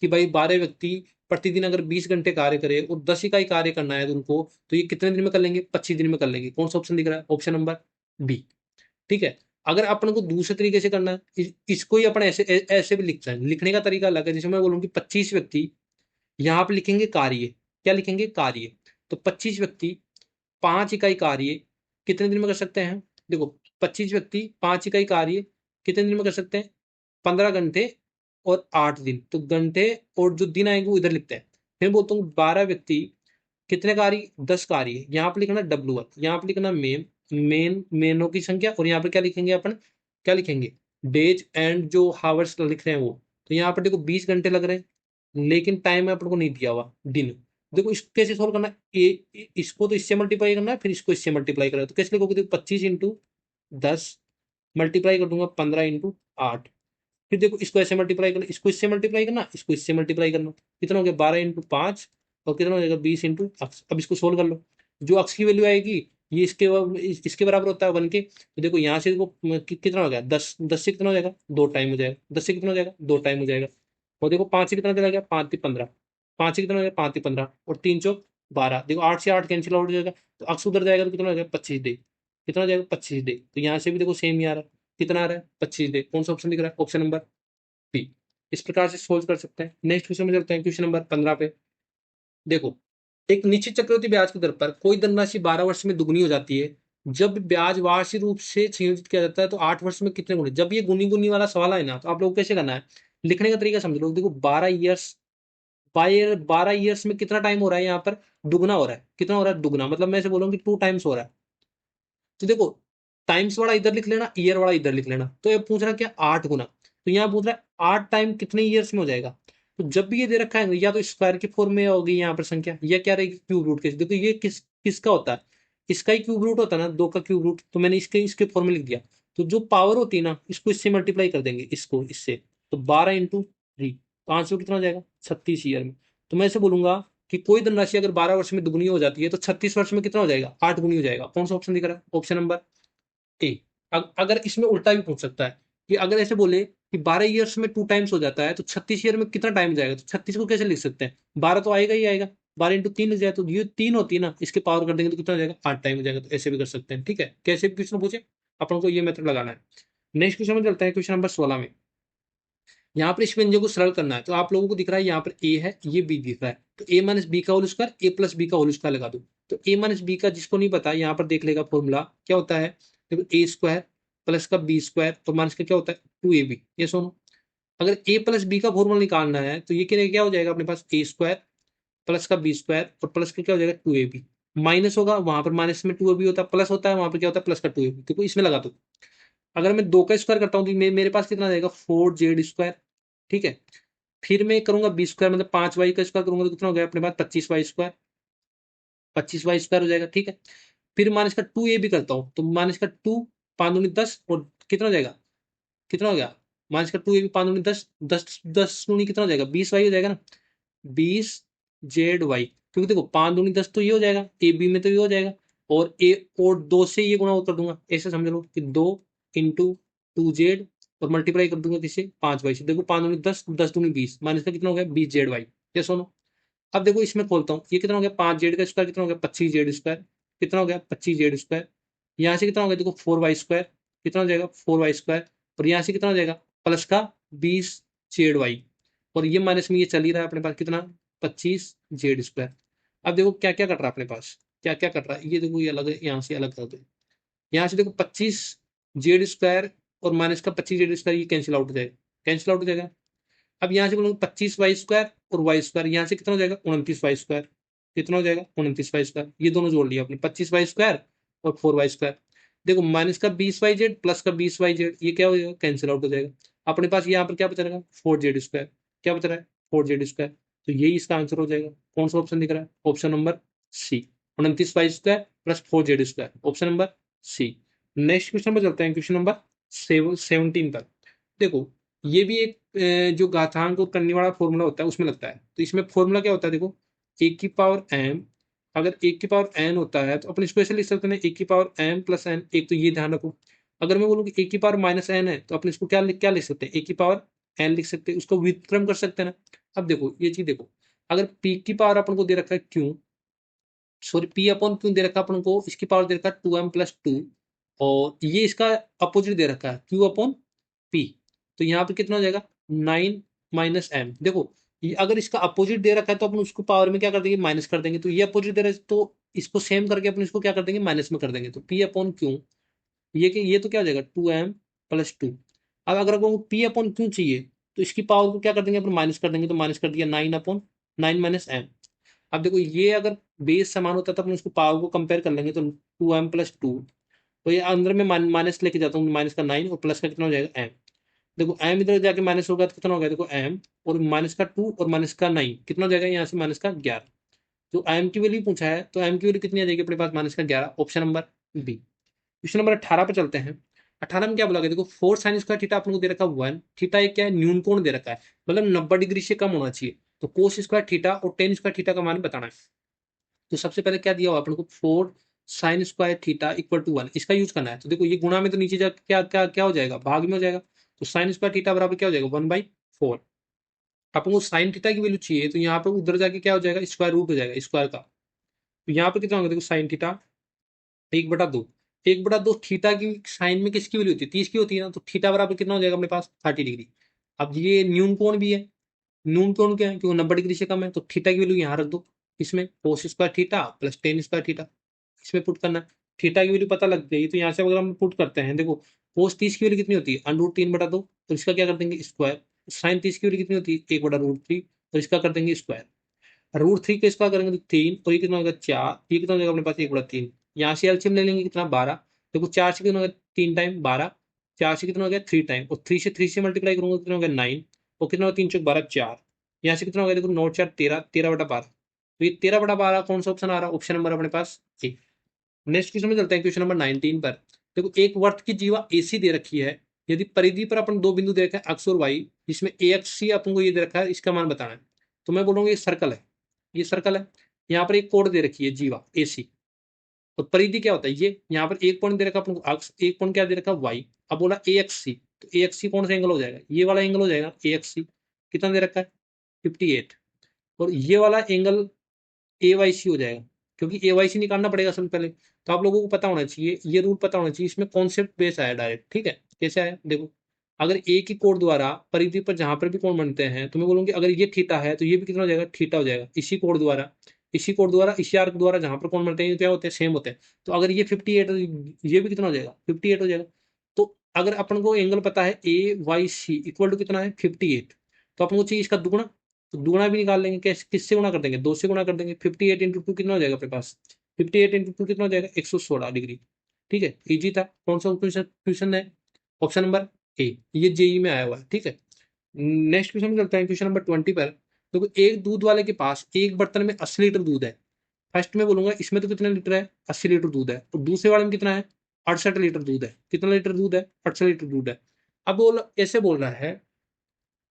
कि भाई 12 व्यक्ति प्रतिदिन अगर 20 घंटे कार्य करे और 10 इकाई कार्य करना है तो उनको, तो ये कितने दिन में कर लेंगे, 25 दिन में कर लेंगे। कौन सा ऑप्शन दिख रहा है, ऑप्शन नंबर बी। ठीक है। अगर अपन को दूसरे तरीके से करना है, इसको ही अपन ऐसे ऐसे भी लिखते हैं, लिखने का तरीका अलग है। जैसे मैं बोलूँ कि 25 व्यक्ति, यहाँ पे लिखेंगे कार्य, क्या लिखेंगे, कार्य। तो 25 व्यक्ति 5 इकाई कार्य कितने दिन में कर सकते हैं, देखो 25 व्यक्ति 5 इकाई कार्य कितने दिन में कर सकते हैं, 15 घंटे और 8 दिन। तो घंटे और जो दिन आएंगे वो इधर लिखते हैं। फिर बोलता हूँ 12 व्यक्ति कितने कार्य, 10 कार्य। यहाँ पे लिखना W1, यहाँ पे लिखना मेनों की संख्या। और यहाँ पर क्या लिखेंगे अपन, क्या लिखेंगे, डेज एंड जो हावर्स लिख रहे हैं वो। तो यहाँ पर देखो 20 घंटे लग रहे हैं, लेकिन टाइम अपन को नहीं दिया हुआ, दिन। देखो इसको कैसे सोल्व करना है, इसको तो इससे मल्टीप्लाई करना है, फिर इसको इससे मल्टीप्लाई करना है। तो कैसे लिखोगे, देखो 25 इंटू 10 मल्टीप्लाई कर दूंगा 15 इंटू 8। फिर देखो इसको ऐसे मल्टीप्लाई करना, इसको इससे मल्टीप्लाई करना, इसको इससे मल्टीप्लाई करना, कितना हो गया 12 इंटू 5। और कितना हो जाएगा 20 इंटू अक्स। अब इसको सोल्व कर लो, जो अक्स की वैल्यू आएगी ये इसके बराबर होता है 1 के। तो देखो यहाँ से देखो कितना हो गया, 10, 10 से कितना हो जाएगा, 2 टाइम हो जाएगा, 10 से कितना हो जाएगा, 2 टाइम हो जाएगा। और देखो 5 से कितना चला गया, 5 से 15, 5 से कितना हो जाएगा, 5 से 15 और 3 चौक 12। देखो 8 से 8 कैंसिल आउट हो जाएगा, तो अक्स उधर जाएगा तो कितना हो जाएगा, 25 डे। कितना हो जाएगा, 25 डे। तो यहाँ से भी देखो सेम ही आ रहा है, कितना आ रहा है, 25 डे। कौन सा ऑप्शन दिख रहा है, ऑप्शन नंबर बी। इस प्रकार से सोल्व कर सकते हैं। नेक्स्ट क्वेश्चन में चलते हैं, क्वेश्चन नंबर 15 पे। देखो, एक निश्चित चक्रवृद्धि ब्याज की दर पर कोई धनराशि 12 वर्ष में दुगनी हो जाती है। जब ब्याज वार्षिक रूप से संयोजित किया जाता है तो 8 वर्ष में कितने गुने। जब ये गुनी गुनी वाला सवाल है ना, तो आप लोग कैसे करना है, लिखने का तरीका समझ लो। देखो 12 ईयर्स, 12 ईयर्स में कितना टाइम हो रहा है, यहाँ पर दुगना हो रहा है। कितना हो रहा है, दुगना। मतलब मैं ऐसे बोलूँ कि 2 टाइम्स हो रहा है। तो देखो टाइम्स वाला इधर लिख लेना, ईयर वाला इधर लिख लेना। तो ये पूछ रहा है क्या, 8 गुना। तो यहाँ पूछ रहा है 8 टाइम कितने ईयर्स में हो जाएगा। तो जब भी ये दे रखा है, या तो स्क्वायर की फॉर्म में होगी यहाँ पर संख्या, या क्या रहेगी, क्यूब रूट के। देखो ये किसका होता है, इसका ही क्यूब रूट होता है ना, 2 का क्यूब रूट। तो मैंने इसके इसके फॉर्म में लिख दिया। तो जो पावर होती है ना, इसको इससे मल्टीप्लाई कर देंगे, इसको इससे। तो 12 इंटू 3, तो आंसर कितना हो जाएगा, 36 ईयर में। तो मैं ऐसे बोलूंगा कि कोई धनराशि अगर 12 वर्ष में दुगनी हो जाती है तो 36 वर्ष में कितना हो जाएगा, 8 गुनी हो जाएगा। कौन सा ऑप्शन दिख रहा है, ऑप्शन नंबर ए। अगर इसमें उल्टा भी पूछ सकता है कि अगर ऐसे बोले कि 12 ईयर्स में 2 टाइम्स हो जाता है तो 36 ईयर में कितना टाइम जाएगा। तो 36 को कैसे लिख सकते हैं, 12 तो आएगा ही आएगा, 12 इंटू 3 लिख जाए तो ये 3 होती है ना, इसके पावर कर देंगे तो कितना हो जाएगा, 8 टाइम हो जाएगा। तो ऐसे भी कर सकते हैं। ठीक है, कैसे भी क्वेश्चन पूछे अपन को ये मेथड लगाना है। नेक्स्ट क्वेश्चन में चलते हैं, क्वेश्चन नंबर 16 में। यहाँ पर इस व्यंजक को सरल करना है। तो आप लोगों को दिख रहा है यहाँ पर ए है, ये बी दिख रहा है। तो ए माइनस बी का होल स्क्वायर, ए प्लस बी का होल स्क्वायर लगा दो। तो ए माइनस बी का जिसको नहीं पता यहाँ पर देख लेगा फॉर्मूला क्या होता है। देखो ए स्क्वायर प्लस का बी स्क्वायर और माइनस का क्या होता है, 2ab। ये सुनो, अगर ए प्लस बी का फॉर्मूला निकालना है तो ये क्या हो जाएगा अपने पास, ए स्क्वायर प्लस का बी स्क्वायर और प्लस का क्या हो जाएगा, 2ab। माइनस होगा वहां पर, माइनस में 2ab होता है, प्लस होता है वहां पर क्या होता है, प्लस का 2ab। देखो इसमें लगा दो। अगर मैं 2 का स्क्वायर करता हूँ तो मेरे पास कितना जाएगा, 4z स्क्वायर। ठीक है। फिर मैं करूंगा बी स्क्वायर मतलब 5y का स्क्वायर करूंगा तो कितना हो गया अपने पास, 25y स्क्वायर, 25y स्क्वायर हो जाएगा। ठीक है। फिर माइनस का 2a भी करता हूँ तो माइनस का 2, 5 दूनी 10 और कितना हो जाएगा, कितना हो गया, माइनस का 2a भी 5 दूनी 10, 10 दूनी कितना हो जाएगा, 20y हो जाएगा ना, 20z y। क्योंकि देखो 5 दूनी 10 तो ये हो जाएगा, ए बी में तो ये हो जाएगा। और ए और 2 से ये गुणा कर दूंगा, ऐसे समझ लो कि 2 इंटू 2z और मल्टीप्लाई कर दूंगा किससे, 5y से। देखो 5 दूनी 10, 10 दूनी 20, माइनस का कितना हो गया, 20z y। ये सुनो, अब देखो इसमें खोलता हूँ, ये कितना हो गया, 5z का स्क्वायर कितना हो गया, 25z स्क्वायर। कितना हो गया, 25z स्क्वायर। यहाँ से कितना हो गया, देखो 4y स्क्वायर। कितना हो जाएगा, 4y स्क्वायर। और यहाँ से कितना हो जाएगा, प्लस का 20z y। और ये माइनस में ये चल ही रहा है अपने पास, कितना, 25z स्क्वायर। अब देखो क्या क्या कट रहा है अपने पास, क्या क्या कट रहा है, ये देखो ये अलग है, यहाँ से अलग कर दो। यहाँ से देखो 25z स्क्वायर और माइनस का 25z², ये कैंसिल आउट हो जाएगा, कैंसिल आउट हो जाएगा। अब यहाँ से बोलूंगा 25y² और y², यहाँ से कितना हो जाएगा 29y², कितना हो जाएगा 29y², ये दोनों जोड़ लिया आपने 25y² और 4y²। देखो माइनस का 20yz प्लस का 20yz, ये क्या हो जाएगा कैंसिल आउट हो जाएगा। अपने पास यहाँ पर क्या बचा रहेगा 4z², क्या बच रहा है 4z², तो यही इसका आंसर हो जाएगा। कौन सा ऑप्शन दिख रहा है, option number C, 29y² plus 4z², option number C. Next question पर चलते हैं, क्वेश्चन नंबर 17 पर। देखो ये भी एक जो घातांक और करने वाला फॉर्मूला होता है उसमें लगता है। तो इसमें फॉर्मूला क्या होता है, देखो ए की पावर एम, अगर ए की पावर एन होता है तो अपन इसको ऐसे लिख सकते हैं ए की पावर एम प्लस एन। एक तो ये ध्यान रखो, अगर मैं बोलूँ कि ए की पावर माइनस एन है तो अपन इसको क्या लिख सकते हैं, ए की पावर एन लिख सकते हैं, उसको व्युत्क्रम कर सकते हैं ना। अब देखो ये चीज देखो, अगर पी की पावर अपन को दे रखा है Q, sorry P upon Q दे रखा है अपन को, इसकी पावर दे रखा है 2m+2, और ये इसका अपोजिट दे रखा है क्यू अपॉन पी, तो यहाँ पे कितना हो जाएगा 9 - m। देखो ये अगर इसका अपोजिट दे रखा है तो अपन उसको पावर में क्या कर देंगे माइनस कर देंगे, तो ये अपोजिट दे रहा है तो इसको सेम करके अपन इसको क्या कर देंगे माइनस में कर देंगे, तो पी अपॉन क्यू, ये तो क्या हो जाएगा 2m+2। अब अगर आपको पी अपॉन क्यू चाहिए तो इसकी पावर को क्या कर देंगे अपन माइनस कर देंगे, तो माइनस कर दिया 9/9 - m। अब देखो ये अगर बेस समान होता तो अपन उसको पावर को कंपेयर कर लेंगे, तो 2m+2, तो ये अंदर में माइनस लेके जाता हूँ, माइनस का 9 और प्लस का कितना हो जाएगा m। देखो m इधर जाके माइनस होगा तो कितना हो गया, देखो m और माइनस का 2 और माइनस का 9 कितना हो जाएगा, यहाँ से माइनस का 11। तो m की वैल्यू पूछा है तो m की वैल्यू कितनी आ जाएगी अपने पास माइनस का 11, option number B. Question number 18 पे चलते हैं। 18 में क्या बोला गया, देखो 4sin² थीटा अपन को दे रखा है 1, थीटा एक क्या है न्यून कोण दे रखा है, मतलब 90 डिग्री से कम होना चाहिए, तो cos² थीटा और tan² थीटा का मान बताना है। तो सबसे पहले क्या दिया हुआ अपन को 4sin² थीटा इक्वल टू 1, इसका यूज करना है। तो देखो ये गुणा में तो नीचे जा क्या क्या क्या हो जाएगा भाग में हो जाएगा, तो sin² थीटा बराबर क्या हो जाएगा 1/4। अपन को sin थीटा की वैल्यू चाहिए तो यहाँ पर उधर जाके क्या हो जाएगा स्क्वायर रूट हो जाएगा स्क्वायर का, तो यहाँ पर कितना होगा देखो sin थीटा 1/2, 1/2 थीटा की साइन में किसकी वैल्यू होती है 30 की होती है ना, तो थीटा बराबर कितना हो जाएगा अपने पास 30 डिग्री। अब ये न्यून कोण भी है, न्यून कोण क्या है क्योंकि 90 डिग्री से कम है, तो थीटा की वैल्यू यहाँ रख दो, इसमें cos² theta plus tan² theta, इसमें पुट करना है। थीटा की वैल्यू पता लग गई तो यहाँ से अगर हम पुट करते हैं, देखो cos 30 की वैल्यू कितनी होती है √3/2, तो इसका क्या कर देंगे स्क्वायर। sin 30 की वैल्यू कितनी होती है 1/√3, तो इसका कर देंगे स्क्वायर। √3 का स्क्वायर करेंगे तो 3, और ये कितना होगा 4, ये कितना हो जाएगा अपने पास 1/3। यहाँ से एलसीएम ले लेंगे कितना 12, देखो 4 से कितना हो गया 3 टाइम 12, 4 से कितना हो गया 3 टाइम, और 3 से मल्टीप्लाई करूंगा कितना हो गया 9, और कितना होगा 3 × 4 = 4, यहाँ से कितना हो गया देखो 9 × 4 13, 13/12, तो ये 13/12 कौन सा ऑप्शन आ रहा है, ऑप्शन नंबर अपने पास ए। नेक्स्ट क्वेश्चन में चलते हैं, क्वेश्चन नंबर 19 पर। देखो एक वर्त की जीवा एसी दे रखी है, यदि परिधि पर अपन दो बिंदु दे रखे हैं एक्स और वाई, जिसमें ए एक्स सी अपन को ये दे रखा है, इसका मान बताना है। तो मैं बोलूंगा ये सर्कल है, ये सर्कल है, यहाँ पर एक कोड दे रखी है जीवा एसी, और परिधि क्या होता है ये, यहाँ पर एक पॉइंट दे रखा अपन को एक्स, एक पॉइंट क्या दे रखा वाई। अब बोला ए एक्स सी, तो ए एक्स सी कौन सा एंगल हो जाएगा, ये वाला एंगल हो जाएगा ए एक्स सी, कितना दे रखा है 58, और ये वाला एंगल ए वाई सी हो जाएगा, क्योंकि ए वाई सी निकालना पड़ेगा सबसे पहले। तो आप लोगों को पता होना चाहिए, ये रूल पता होना चाहिए, इसमें कॉन्सेप्ट बेस आया डायरेक्ट, ठीक है। कैसे आया देखो, अगर ए की कोण द्वारा परिधि पर जहां पर भी कोण बनते हैं, तो मैं बोलूंगी अगर ये थीटा है तो ये भी कितना हो जाएगा थीटा हो जाएगा, इसी कोण द्वारा, इसी कोण द्वारा, इसी आर्क द्वारा जहां पर कोण बनते हैं क्या होते हैं सेम होते हैं। तो अगर ये 58, ये भी कितना हो जाएगा 58 हो जाएगा। तो अगर अपन को एंगल पता है ए वाई सी इक्वल टू कितना है 58, तो अपन को चाहिए इसका दुगुना, तो दुगुना भी निकाल लेंगे, कैसे किससे गुणा कर देंगे 2 से गुणा कर देंगे, 58 × 2 कितना हो जाएगा अपने पास 58 × 2 कितना हो जाएगा 116 डिग्री, ठीक है। इजी था, कौन सा क्वेश्चन है ऑप्शन नंबर ए, ये जेई में आया हुआ है, ठीक है। नेक्स्ट क्वेश्चन में चलते हैं, क्वेश्चन नंबर 20 पर। देखो एक दूध वाले के पास एक बर्तन में 80 लीटर दूध है, फर्स्ट में बोलूंगा इसमें तो कितना लीटर है 80 लीटर दूध है, और दूसरे वाले में कितना है 68 लीटर दूध है, कितना लीटर दूध है 68 लीटर दूध है। अब बोल ऐसे बोल रहा है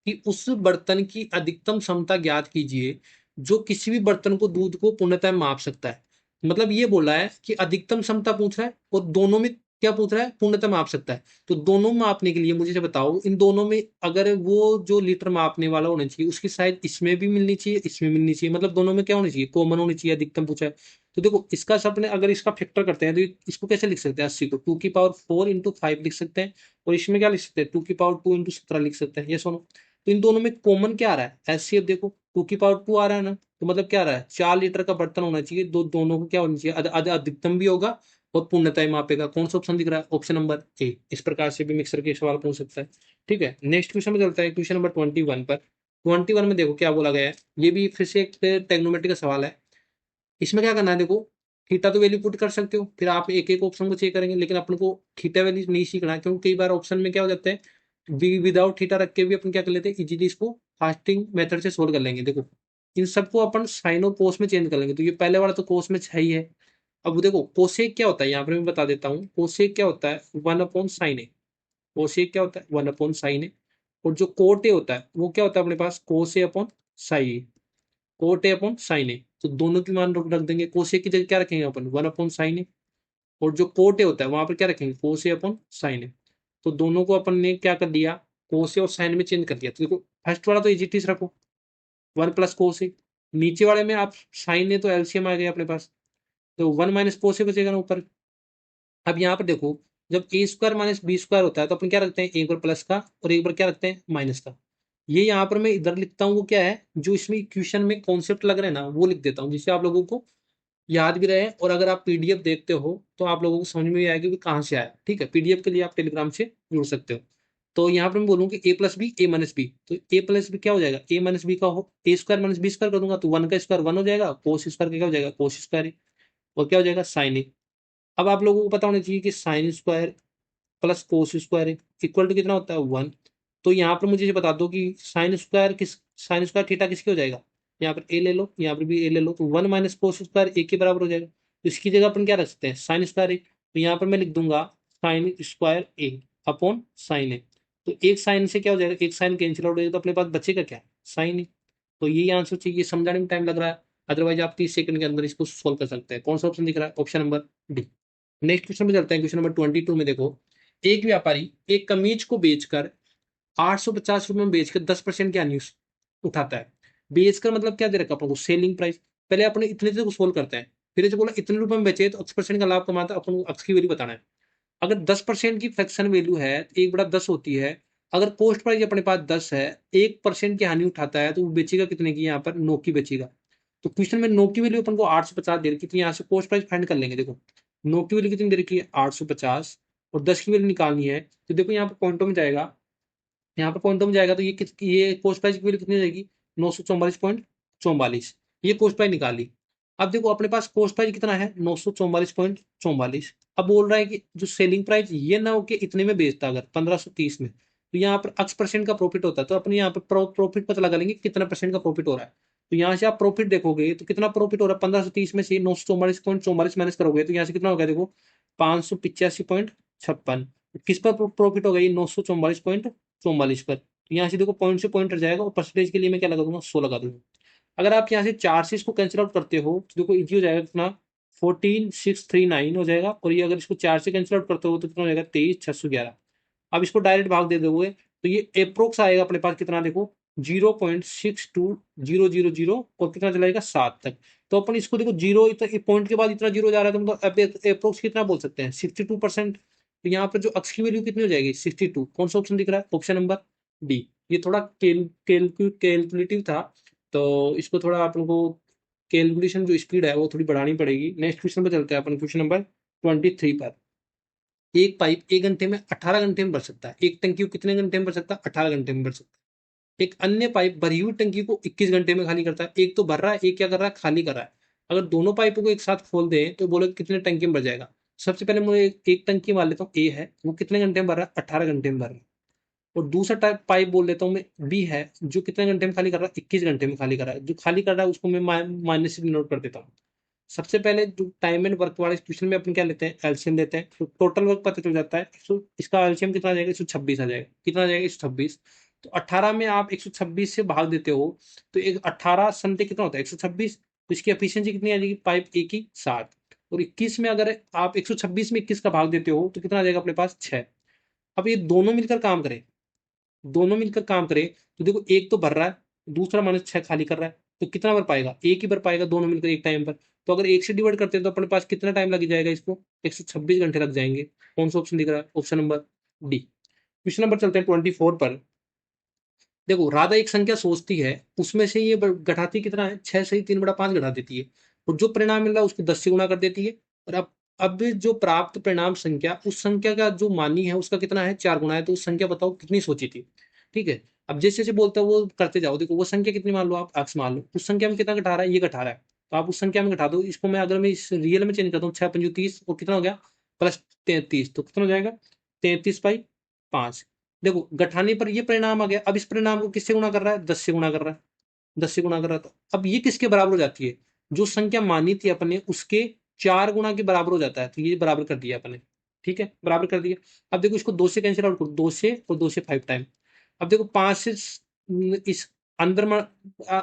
कि उस बर्तन की अधिकतम क्षमता ज्ञात कीजिए जो किसी भी बर्तन को दूध को पूर्णतः माप सकता है। मतलब ये बोल रहा है कि अधिकतम क्षमता पूछ रहा है और दोनों में क्या पूछ रहा है पूर्णतः माप सकता है। तो दोनों मापने के लिए मुझे ये बताओ इन दोनों में अगर वो जो लीटर मापने वाला होना चाहिए उसकी साइज इसमें भी मिलनी चाहिए इसमें मिलनी चाहिए, मतलब दोनों में क्या होनी चाहिए कॉमन होनी चाहिए, अधिकतम पूछा है। तो देखो इसका सबने अगर इसका फैक्टर करते हैं तो इसको कैसे लिख सकते हैं 80 को 2⁴ × 5 लिख सकते हैं, और इसमें क्या लिख सकते हैं 2⁴ लिख सकते हैं, ये सुनो। तो इन दोनों में कॉमन क्या आ रहा है एचसीएफ देखो 2⁴ आ रहा है ना, तो मतलब क्या आ रहा है 4 लीटर का बर्तन होना चाहिए, दोनों को क्या होना चाहिए अधिकतम भी होगा और पूर्णताएं मापेगा। कौन सा ऑप्शन दिख रहा है? Option number A. इस प्रकार से भी मिक्सर के सवाल पूछ सकता है। ठीक है, नेक्स्ट क्वेश्चन में चलता है, क्वेश्चन नंबर 21 पर। 21 में देखो क्या बोला गया है, ये भी फिर से एक टेक्नोमेट्री का सवाल है। इसमें क्या करना है, देखो थीटा तो वैल्यू पुट कर सकते हो, फिर आप एक एक ऑप्शन को चेक करेंगे, लेकिन अपन को थीटा वैल्यू नहीं सीखना है, क्योंकि कई बार ऑप्शन में क्या हो जाता है, विदाउट थीटा रख के भी अपन क्या कर लेते हैं, इजीली इसको फास्टिंग मेथड से सोल्व कर लेंगे। देखो इन सबको अपन साइन और कोस में चेंज कर लेंगे, तो ये पहले वाला तो कोस में है ही है। अब देखो कोसेक क्या होता है, यहाँ पर मैं बता देता हूँ, कोसेक क्या होता है, 1/sin ए। कोसेक क्या होता है, 1/sin ए। और जो कोट ए होता है वो क्या होता है अपने पास, cos A upon sine A. Cot A upon sine A, तो दोनों की मान रख देंगे। कोसे की जगह क्या रखेंगे अपन, 1/sin ए। और जो कोट ए होता है वहां पर क्या रखेंगे, कोस ए अपॉन साइन ए। तो दोनों को अपन ने क्या कर दिया, कोस ए और साइन में चेंज कर दिया। तो देखो फर्स्ट वाला तो इजिटीज रखो, 1 + कोस ए। नीचे वाले में आप साइन ए तो एलसीएम आ गया अपने पास, तो 1 - कोस ए बचेगा ना ऊपर। अब यहाँ पर देखो, जब a² - b² होता है तो अपन क्या रखते हैं, एक बार प्लस का और एक बार क्या रखते हैं, माइनस का। ये यहाँ पर मैं इधर लिखता हूँ, वो क्या है, जो इसमें इक्वेशन में कॉन्सेप्ट लग रहे हैं ना, वो लिख देता हूँ, जिससे आप लोगों को याद भी रहे, और अगर आप पीडीएफ देखते हो तो आप लोगों को समझ में भी आएगा कि कहाँ से आया। ठीक है, पीडीएफ के लिए आप टेलीग्राम से जुड़ सकते हो। तो यहाँ पर मैं बोलूँ कि a+b a-b, तो a+b क्या हो जाएगा, a-b का हो, a² - b² कर दूंगा तो 1 का स्क्वायर 1 हो जाएगा, कोस स्क्वायर का क्या हो जाएगा, कोस स्क्वायर, और क्या हो जाएगा, साइन ए। अब आप लोगों को पता होना चाहिए कि sine square plus cos square equal to कितना होता है, 1। तो यहाँ पर मुझे ये बता दो कि साइन स्क्वायर थीटा किसके हो जाएगा, यहाँ पर ए ले लो, यहाँ पर भी ए ले लो, तो 1 - कोस स्क्वायर ए के बराबर हो जाएगा। तो इसकी जगह अपन क्या रख सकते हैं, साइन स्क्वायर ए। तो यहाँ पर मैं लिख दूंगा sine square A upon sine A. तो एक साइन से क्या हो जाएगा, एक साइन कैंसिल आउट हो जाएगा, तो अपने पास बचेगा क्या, साइन ए। तो ये आंसर चाहिए, समझाने में टाइम लग रहा है, अदरवाइज आप 30 सेकंड के अंदर इसको सोल्व कर सकते हैं। कौन सा ऑप्शन दिख रहा है, option number D. Next question में चलते हैं, क्वेश्चन नंबर 22 में देखो, एक व्यापारी एक कमीज को बेचकर 850 रुपए में बेचकर 10% की हानि उठाता है। बेचकर मतलब क्या दे रखा अपन को, सेलिंग प्राइस। पहले अपने इतने से सोल्व करते हैं, फिर जो बोला इतने रुपए में बेचे तो 10% का लाभ कमाता है, अपन को अक्स की वैल्यू बताना है। अगर 10% की फ्रैक्शन वैल्यू है तो 1/10 होती है। अगर कॉस्ट प्राइस अपने पास 10 है, 1% की हानि उठाता है, तो वो बेचेगा कितने की, यहाँ पर 9 की बेचेगा। तो क्वेश्चन में 9 की वैल्यू अपन को 850 दे रखी, तो यहाँ से कॉस्ट प्राइस फाइंड कर लेंगे। देखो 9 की वैल्यू कितनी दे रखी है, 850, और 10 की वैल्यू निकालनी है। तो देखो यहाँ पर पॉइंटों में जाएगा, यहाँ पर पॉइंटों में जाएगा, तो ये कॉस्ट प्राइस की वैल्यू कितनी रहेगी, 944.44। ये कॉस्ट प्राइस निकाली। अब देखो अपने पास कॉस्ट प्राइस कितना है, 944.44। अब बोल रहा है कि जो सेलिंग प्राइस ये ना हो कि इतने में बेचता, अगर 1530 में, तो यहाँ पर X% का प्रॉफिट होता है, तो अपने यहाँ पर प्रॉफिट पता लगा लेंगे कितना परसेंट का प्रॉफिट हो रहा है। तो यहाँ से आप प्रॉफिट देखोगे तो कितना प्रॉफिट हो रहा है, 1530 में से 944.44 माइनस करोगे तो यहाँ से कितना हो गया, देखो 585.56। किस पर प्रॉफिट हो गई, 944.44 पर। तो यहाँ से देखो पॉइंट से पॉइंट हट जाएगा, और परसेंटेज के लिए मैं क्या लगा दूंगा, 100 लगा दूंगा। अगर आप यहाँ से 4 से इसको कैंसिल आउट करते हो तो देखो इजी हो जाएगा कितना, 14639 हो जाएगा, और ये अगर इसको 4 से कैंसिल आउट करते हो तो कितना हो जाएगा, 23611। अब इसको डायरेक्ट भाग दे दोगे तो ये अप्रोक्स आएगा अपने पास कितना, देखो 0.62000, और कितना चलाएगा 7 तक। तो अपन इसको देखो जीरो पॉइंट के बाद इतना जीरो जा रहा है, तो मतलब अप्रोक्स कितना बोल सकते हैं, 62%। तो यहाँ पर जो अक्स की वैल्यू कितनी हो जाएगी, 62। कौन सा ऑप्शन दिख रहा है, ऑप्शन नंबर डी। ये थोड़ा कैलकुलेटिव था, तो इसको थोड़ा अपन को कैलकुलेशन जो स्पीड है वो थोड़ी बढ़ानी पड़ेगी। नेक्स्ट क्वेश्चन पर चलते हैं अपन, क्वेश्चन नंबर 23 पर। एक पाइप 1 घंटे में 18 घंटे में भर सकता है, एक टंकी को कितने घंटे में भर सकता है, 18 घंटे में भर सकता है। एक अन्य पाइप भरी हुई टंकी को 21 घंटे में खाली करता है। एक तो भर रहा है, एक क्या कर रहा है, खाली कर रहा है। अगर दोनों पाइपों को एक साथ खोल दें तो बोलो कितने टंकी में भर जाएगा। सबसे पहले मुझे एक टंकी मान लेता हूँ, ए है, वो कितने घंटे में भर रहा है, 18 घंटे में भर रहा है। और दूसरा टाइप पाइप बोल देता हूँ मैं, बी है, जो कितने घंटे में खाली कर रहा है, 21 घंटे में खाली कर रहा है। जो खाली कर रहा है उसको मैं माइनस से नोट कर देता हूँ। सबसे पहले जो टाइम एंड वर्क वाले क्वेश्चन में अपन क्या लेते हैं, एलसीएम लेते हैं, तो टोटल वर्क पता चल जाता है। इसका एलसीएम कितना आ जाएगा, 126 आ जाएगा। कितना आ जाएगा, 126। तो 18 में आप 126 से भाग देते हो तो एक 18 संते कितना होता है, 126। तो इसकी एफिशिएंसी कितनी आ जाएगी, पाइप ए की 7। और 21 में अगर आप 126 में 21 का भाग देते हो तो कितना आ जाएगा अपने पास, 6। अब ये दोनों मिलकर काम करें, दोनों मिलकर काम करें, तो देखो एक तो भर रहा है, दूसरा -6 खाली कर रहा है। तो कितना भर पाएगा, एक ही भर पाएगा, दोनों मिलकर एक टाइम पर। तो अगर एक से डिवाइड करते हैं तो अपने पास कितना टाइम लग जाएगा, इसको 126 घंटे लग जाएंगे। कौन सा ऑप्शन दिख रहा है, option number D. Question number चलते हैं 24 पर। देखो राधा एक संख्या सोचती है, उसमें से ये घटाती कितना है, 6 से ही 3/5 घटा देती है, और जो परिणाम मिल रहा है उसको 10 से गुणा कर देती है। और अब अब जो प्राप्त परिणाम संख्या, उस संख्या का जो मानी है उसका कितना है, 4 गुना है, तो उस संख्या बताओ कितनी सोची थी। ठीक है, अब जैसे जैसे बोलते हैं वो करते जाओ। देखो वो संख्या कितनी मान लो, आप x मान लो, उस संख्या में कितना घटा रहा है, ये घटा रहा है, तो आप उस संख्या में घटा दो। इसको मैं अगर मैं इस रियल में चेंज करता हूँ, 6×5 = 30, और कितना हो गया, +33, तो कितना हो जाएगा, 33/5। देखो घटाने पर ये परिणाम आ गया। अब इस परिणाम को किससे गुणा कर रहा है, 10 से गुणा कर रहा है, 10 से गुणा कर रहा था। अब ये किसके बराबर हो जाती है, जो संख्या मानी थी अपने उसके 4 गुना के बराबर हो जाता है, तो ये बराबर कर दिया अपने। ठीक है, बराबर कर दिया। अब देखो इसको 2 से कैंसिल आउट करो, 2 से और 2 से 5 टाइम। अब देखो 5 से इस अंदर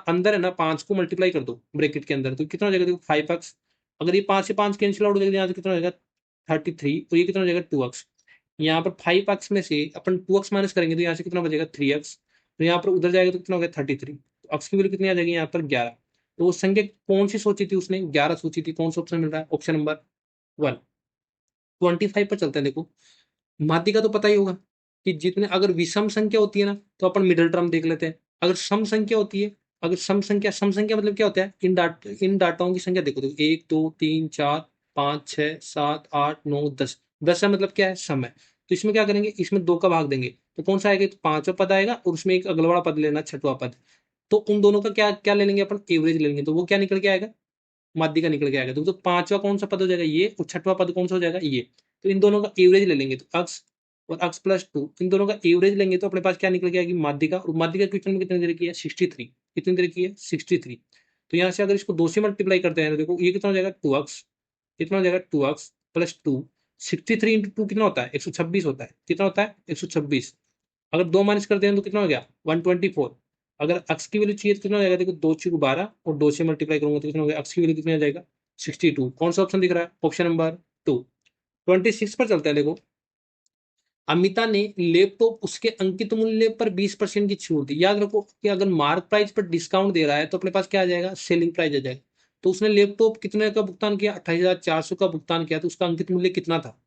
अंदर है ना, 5 को मल्टीप्लाई कर दो ब्रैकेट के अंदर, तो कितना हो जाएगा, देखो 5x। अगर ये 5 से 5 कैंसिल आउट हो जाएगा, यहाँ से कितना हो जाएगा 33, और ये कितना हो जाएगा 2x। यहाँ पर 5x में से अपन 2x माइनस करेंगे, तो यहाँ से कितना बचेगा 3x। तो यहाँ पर उधर जाएगा तो कितना हो गया 33, तो x की वैल्यू कितनी आ जाएगी यहाँ पर 11। तो वो संख्या कौन सी सोची थी उसने, 11 सोची थी। कौन सा ऑप्शन मिल रहा है, ऑप्शन नंबर 1। 25 पर चलते हैं। देखो माध्यिका तो पता ही होगा कि जितने अगर विषम संख्या होती है ना, तो अपन मिडिल टर्म देख लेते हैं। अगर सम संख्या होती है, अगर सम संख्या मतलब क्या होता है, इन डाटाओं की संख्या देखो, 1 2 3 4 5 6 7 8 9 10। 10 है मतलब क्या है, सम है। तो इसमें क्या करेंगे, इसमें 2 का भाग देंगे, तो कौन सा आएगा, तो 5वां पद आएगा, और उसमें एक अगला वाला पद लेना, 6वां पद। तो उन दोनों का क्या क्या ले लेंगे अपन, एवरेज ले लेंगे, तो वो क्या निकल के आएगा, माध्यिका निकल के आएगा। तो 5वां कौन सा पद हो जाएगा, ये, और 6वां पद कौन सा हो जाएगा, ये। तो इन दोनों का एवरेज ले लेंगे, तो x और x+2, इन दोनों का एवरेज लेंगे, तो अपने पास क्या निकल के आएगी, माध्यिका। और माध्यिका क्वेश्चन में कितनी देर की है, 63। कितनी देर की है, 63। तो यहाँ से अगर इसको 2 से मल्टीप्लाई करते हैं, तो देखो ये कितना हो जाएगा 2x, कितना हो जाएगा 2x+2। 63 × 2 कितना होता है, 126 होता है। कितना होता है, 126। अगर 2 माइनस करते हैं तो कितना हो गया, 124। अगर x की वैल्यू चाहिए तो कितना हो जाएगा, देखो 2×4 = 12, और 2 से मल्टीप्लाई करूंगा तो कितना हो गया, x की वैल्यू कितनी आ जाएगा, 62। कौन सा ऑप्शन दिख रहा है, ऑप्शन नंबर 2। 26 पर चलते हैं। देखो अमिता ने लैपटॉप उसके अंकित मूल्य पर 20% की छूट दी। याद रखो कि अगर मार्क प्राइस पर डिस्काउंट दे रहा है तो अपने पास क्या आ जाएगा, सेलिंग प्राइस आ जाएगा। तो उसने लैपटॉप कितने का भुगतान किया, 28,400 का भुगतान किया, तो उसका अंकित मूल्य कितना था।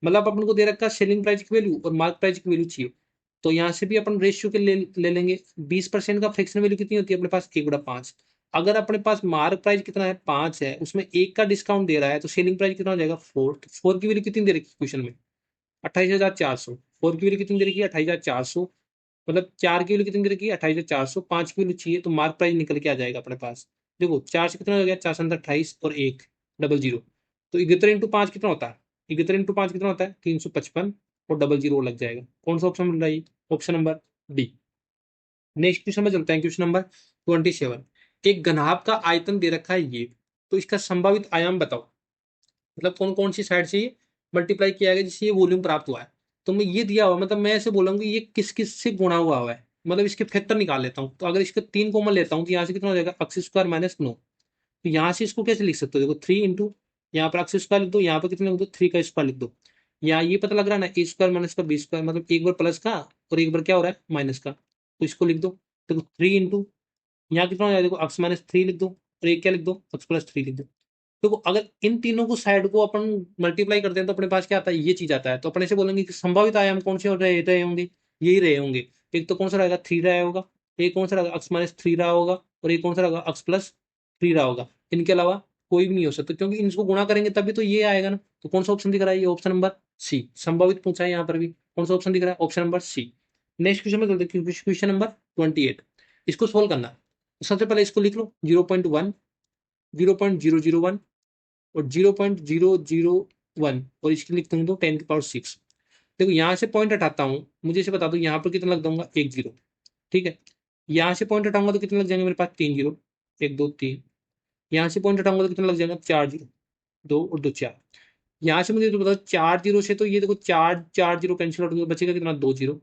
मतलब अपन को दे रखा है सेलिंग प्राइस की वैल्यू और मार्क प्राइस की वैल्यू चाहिए। तो यहाँ से भी अपन रेशियो के ले लेंगे। 20% का फ्रिक्शन वैल्यू कितनी होती है अपने पास, 1/5। अगर अपने पास मार्क प्राइस कितना है, 5 है, उसमें 1 का डिस्काउंट दे रहा है, तो सेलिंग प्राइस कितना हो जाएगा, 4। 4 की वैल्यू कितनी दे रखी है क्वेश्चन में, 28,400। 4 की वैल्यू कितनी दे रखी है, 28,400। मतलब 4 की वैल्यू कितनी दे रखी है, 28,400। 5 की वैल्यू चाहिए, तो मार्क प्राइस निकल के आ जाएगा अपने पास। देखो 4 से कितना हो गया, 4×7 = 28, और 1 00। तो 71 × 5 कितना होता है, 71 × 5 कितना होता है, 355, और 00 लग जाएगा। कौन सा ऑप्शन मिल रहा है, option number D. Next question में चलते हैं, क्वेश्चन नंबर 27। एक घनाभ का आयतन दे रखा है ये, तो इसका संभावित आयाम बताओ। मतलब कौन कौन सी साइड से ये मल्टीप्लाई किया गया जिससे ये वॉल्यूम प्राप्त हुआ है। तो मैं ये दिया हुआ, मतलब मैं ऐसे बोलूंगा ये किस किस से गुणा हुआ है, मतलब इसके फैक्टर निकाल लेता हूँ। तो अगर इसके 3 कॉमन लेता हूँ, तो यहाँ से कितना हो जाएगा, x² - 9। तो यहाँ से इसको कैसे लिख सकते हो, देखो 3 इंटू, यहाँ पर x² लिख दो, यहाँ पर कितने लिख दो, 3 का स्क्वायर लिख दो। यहाँ ये पता लग रहा है ना, a² - b², मतलब एक बार प्लस का और एक बार क्या हो रहा है, माइनस का। तो इसको लिख दो। देखो 3 इंटू, यहाँ कितना हो जाएगा, देखो x - 3 लिख दो, और एक क्या लिख दो, x+3 लिख दो। देखो अगर इन तीनों को साइड को अपन मल्टीप्लाई करते हैं, तो अपने पास क्या आता है, ये चीज आता है। तो अपन ऐसे बोलेंगे कि संभावित आयाम कौन से रहे होंगे, यही रहे होंगे। एक तो कौन सा रहेगा, 3 रहा होगा, एक कौन सा रहेगा, x - 3 रहा होगा, और एक कौन सा रहेगा, x+3 रहा होगा। इनके अलावा कोई भी नहीं हो सकता, क्योंकि इनको गुणा करेंगे तभी तो ये आएगा ना। तो कौन सा ऑप्शन दिख रहा है, ये ऑप्शन नंबर सी, संभावित पूछा है यहाँ पर भी। कौन सा ऑप्शन दिख रहा है, option number C. Next question में चलते हैं, क्वेश्चन नंबर 28। इसको सोल्व करना है। सबसे पहले इसको लिख लो, 0.1, 0.001, और 0.001, और इसकी लिख दूंगा 10⁶। देखो यहाँ से पॉइंट हटाता हूँ, मुझे इसे बता दो यहाँ पर कितना लग दूंगा, 1 0। ठीक है, यहाँ से पॉइंट हटाऊंगा तो कितने लग जाएंगे मेरे पास, 3 0, 1 2 3। यहाँ से पॉइंट हटाऊंगा तो कितना लग जाएगा, 4 0, 2 और 2 4। यहाँ से मुझे तो बताओ 4 0 से, तो ये देखो 4 4 0 कैंसिल आउट हो गया, बचेगा कितना, 2 0।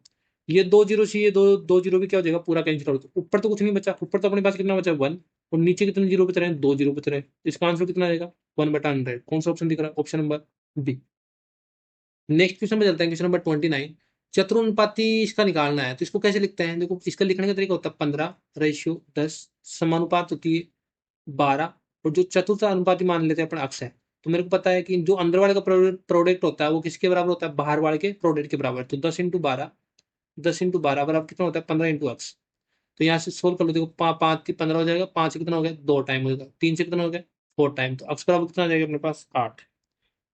ये 2 0 से ये दो 2 0 भी क्या हो जाएगा, पूरा कैंसिल आउट। ऊपर तो कुछ नहीं बचा, ऊपर तो अपने पास कितना बचा, 1। और नीचे कितने जीरो बच रहे हैं, 2 0 बच रहे हैं। इसका आंसर कितना आएगा, 1/100। कौन सा ऑप्शन दिख रहा है, option number B. Next question में चलते हैं, क्वेश्चन नंबर 29। चतुरानुपाती इसका निकालना है, तो इसको कैसे लिखते हैं। देखो इसका लिखने का तरीका होता है 15:10, समानुपात होती है 12, और जो चतुर्थ अनुपाती मान लेते हैं अपन अक्स है। तो मेरे को पता है कि जो अंदर वाले का प्रोडक्ट होता है वो किसके बराबर होता है, बाहर वाले के प्रोडक्ट के बराबर। तो 10 × 12, 10 × 12 बराबर कितना होता है, 15 × x। तो यहाँ से सोल्व कर लो। देखो 5 5 × 15 हो जाएगा, 5 से कितना हो गया, 2 टाइम हो जाएगा, 3 से कितना हो गया, 4 टाइम। तो अक्स बराबर कितना आ जाएगा अपने पास, 8।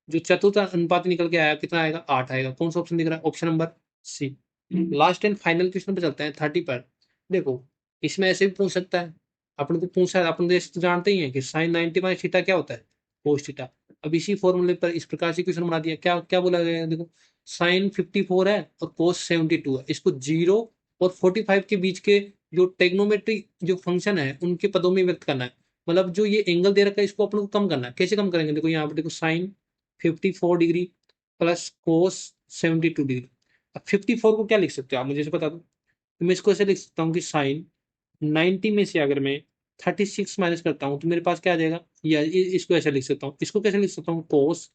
जो चतुर्थ अनुपात निकल के आया कितना आएगा, 8 आएगा। कौन सा ऑप्शन दिख रहा है, option number C. Last and final question पे चलते हैं 30 पर। देखो इसमें ऐसे भी पूछ सकता है, अपन को पूछा है, अपन तो जानते ही है कि साइन 90 माइनस थीटा क्या होता है, कोस थीटा। अब इसी फॉर्मूले पर इस प्रकार से क्वेश्चन बना दिया, क्या क्या बोला गया है, देखो साइन 54 है और कोस 72 है, इसको 0 और 45 के बीच के जो टेग्नोमेट्री जो फंक्शन है उनके पदों में व्यक्त करना है। मतलब जो ये एंगल दे रखा है इसको अपन को कम करना है। कैसे कम करेंगे, देखो यहाँ पर देखो sine 54 degree plus cos 72 degree. अब 54 को क्या लिख सकते हो आप, मुझे से बता दो। तो मैं इसको ऐसे लिख सकता हूँ कि साइन 90 में से अगर मैं 36 माइनस करता हूँ तो मेरे पास क्या आ जाएगा, या इसको ऐसे लिख सकता हूँ, इसको कैसे लिख सकता हूँ, कोस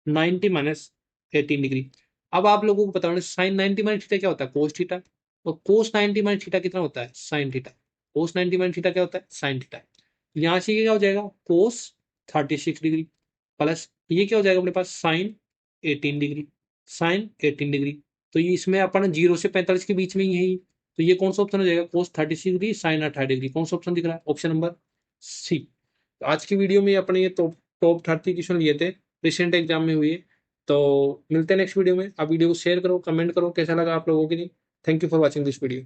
90 माइनस 18 डिग्री। अब आप लोगों को पता होना साइन 90 माइनस थीटा क्या होता है, कोस थीटा। और कोस 90 माइनस थीटा कितना होता है, साइन थीटा। कोस 90 माइनस थीटा क्या होता है, साइन थीटा। यहाँ से ये क्या हो जाएगा, कोस 36 डिग्री प्लस ये क्या हो जाएगा अपने पास, साइन 18 डिग्री, साइन 18 डिग्री। तो ये इसमें अपन 0 से 45 के बीच में ही है ये। तो ये कौन सा ऑप्शन हो जाएगा, कोस 36 डिग्री साइन 18 डिग्री। कौन सा ऑप्शन दिख रहा है, ऑप्शन नंबर सी। तो आज की वीडियो में अपने ये टॉप 30 क्वेश्चन लिए थे, रिसेंट एग्जाम में हुए। तो मिलते हैं नेक्स्ट वीडियो में। आप वीडियो को शेयर करो, कमेंट करो कैसा लगा आप लोगों के लिए। Thank you for watching this video.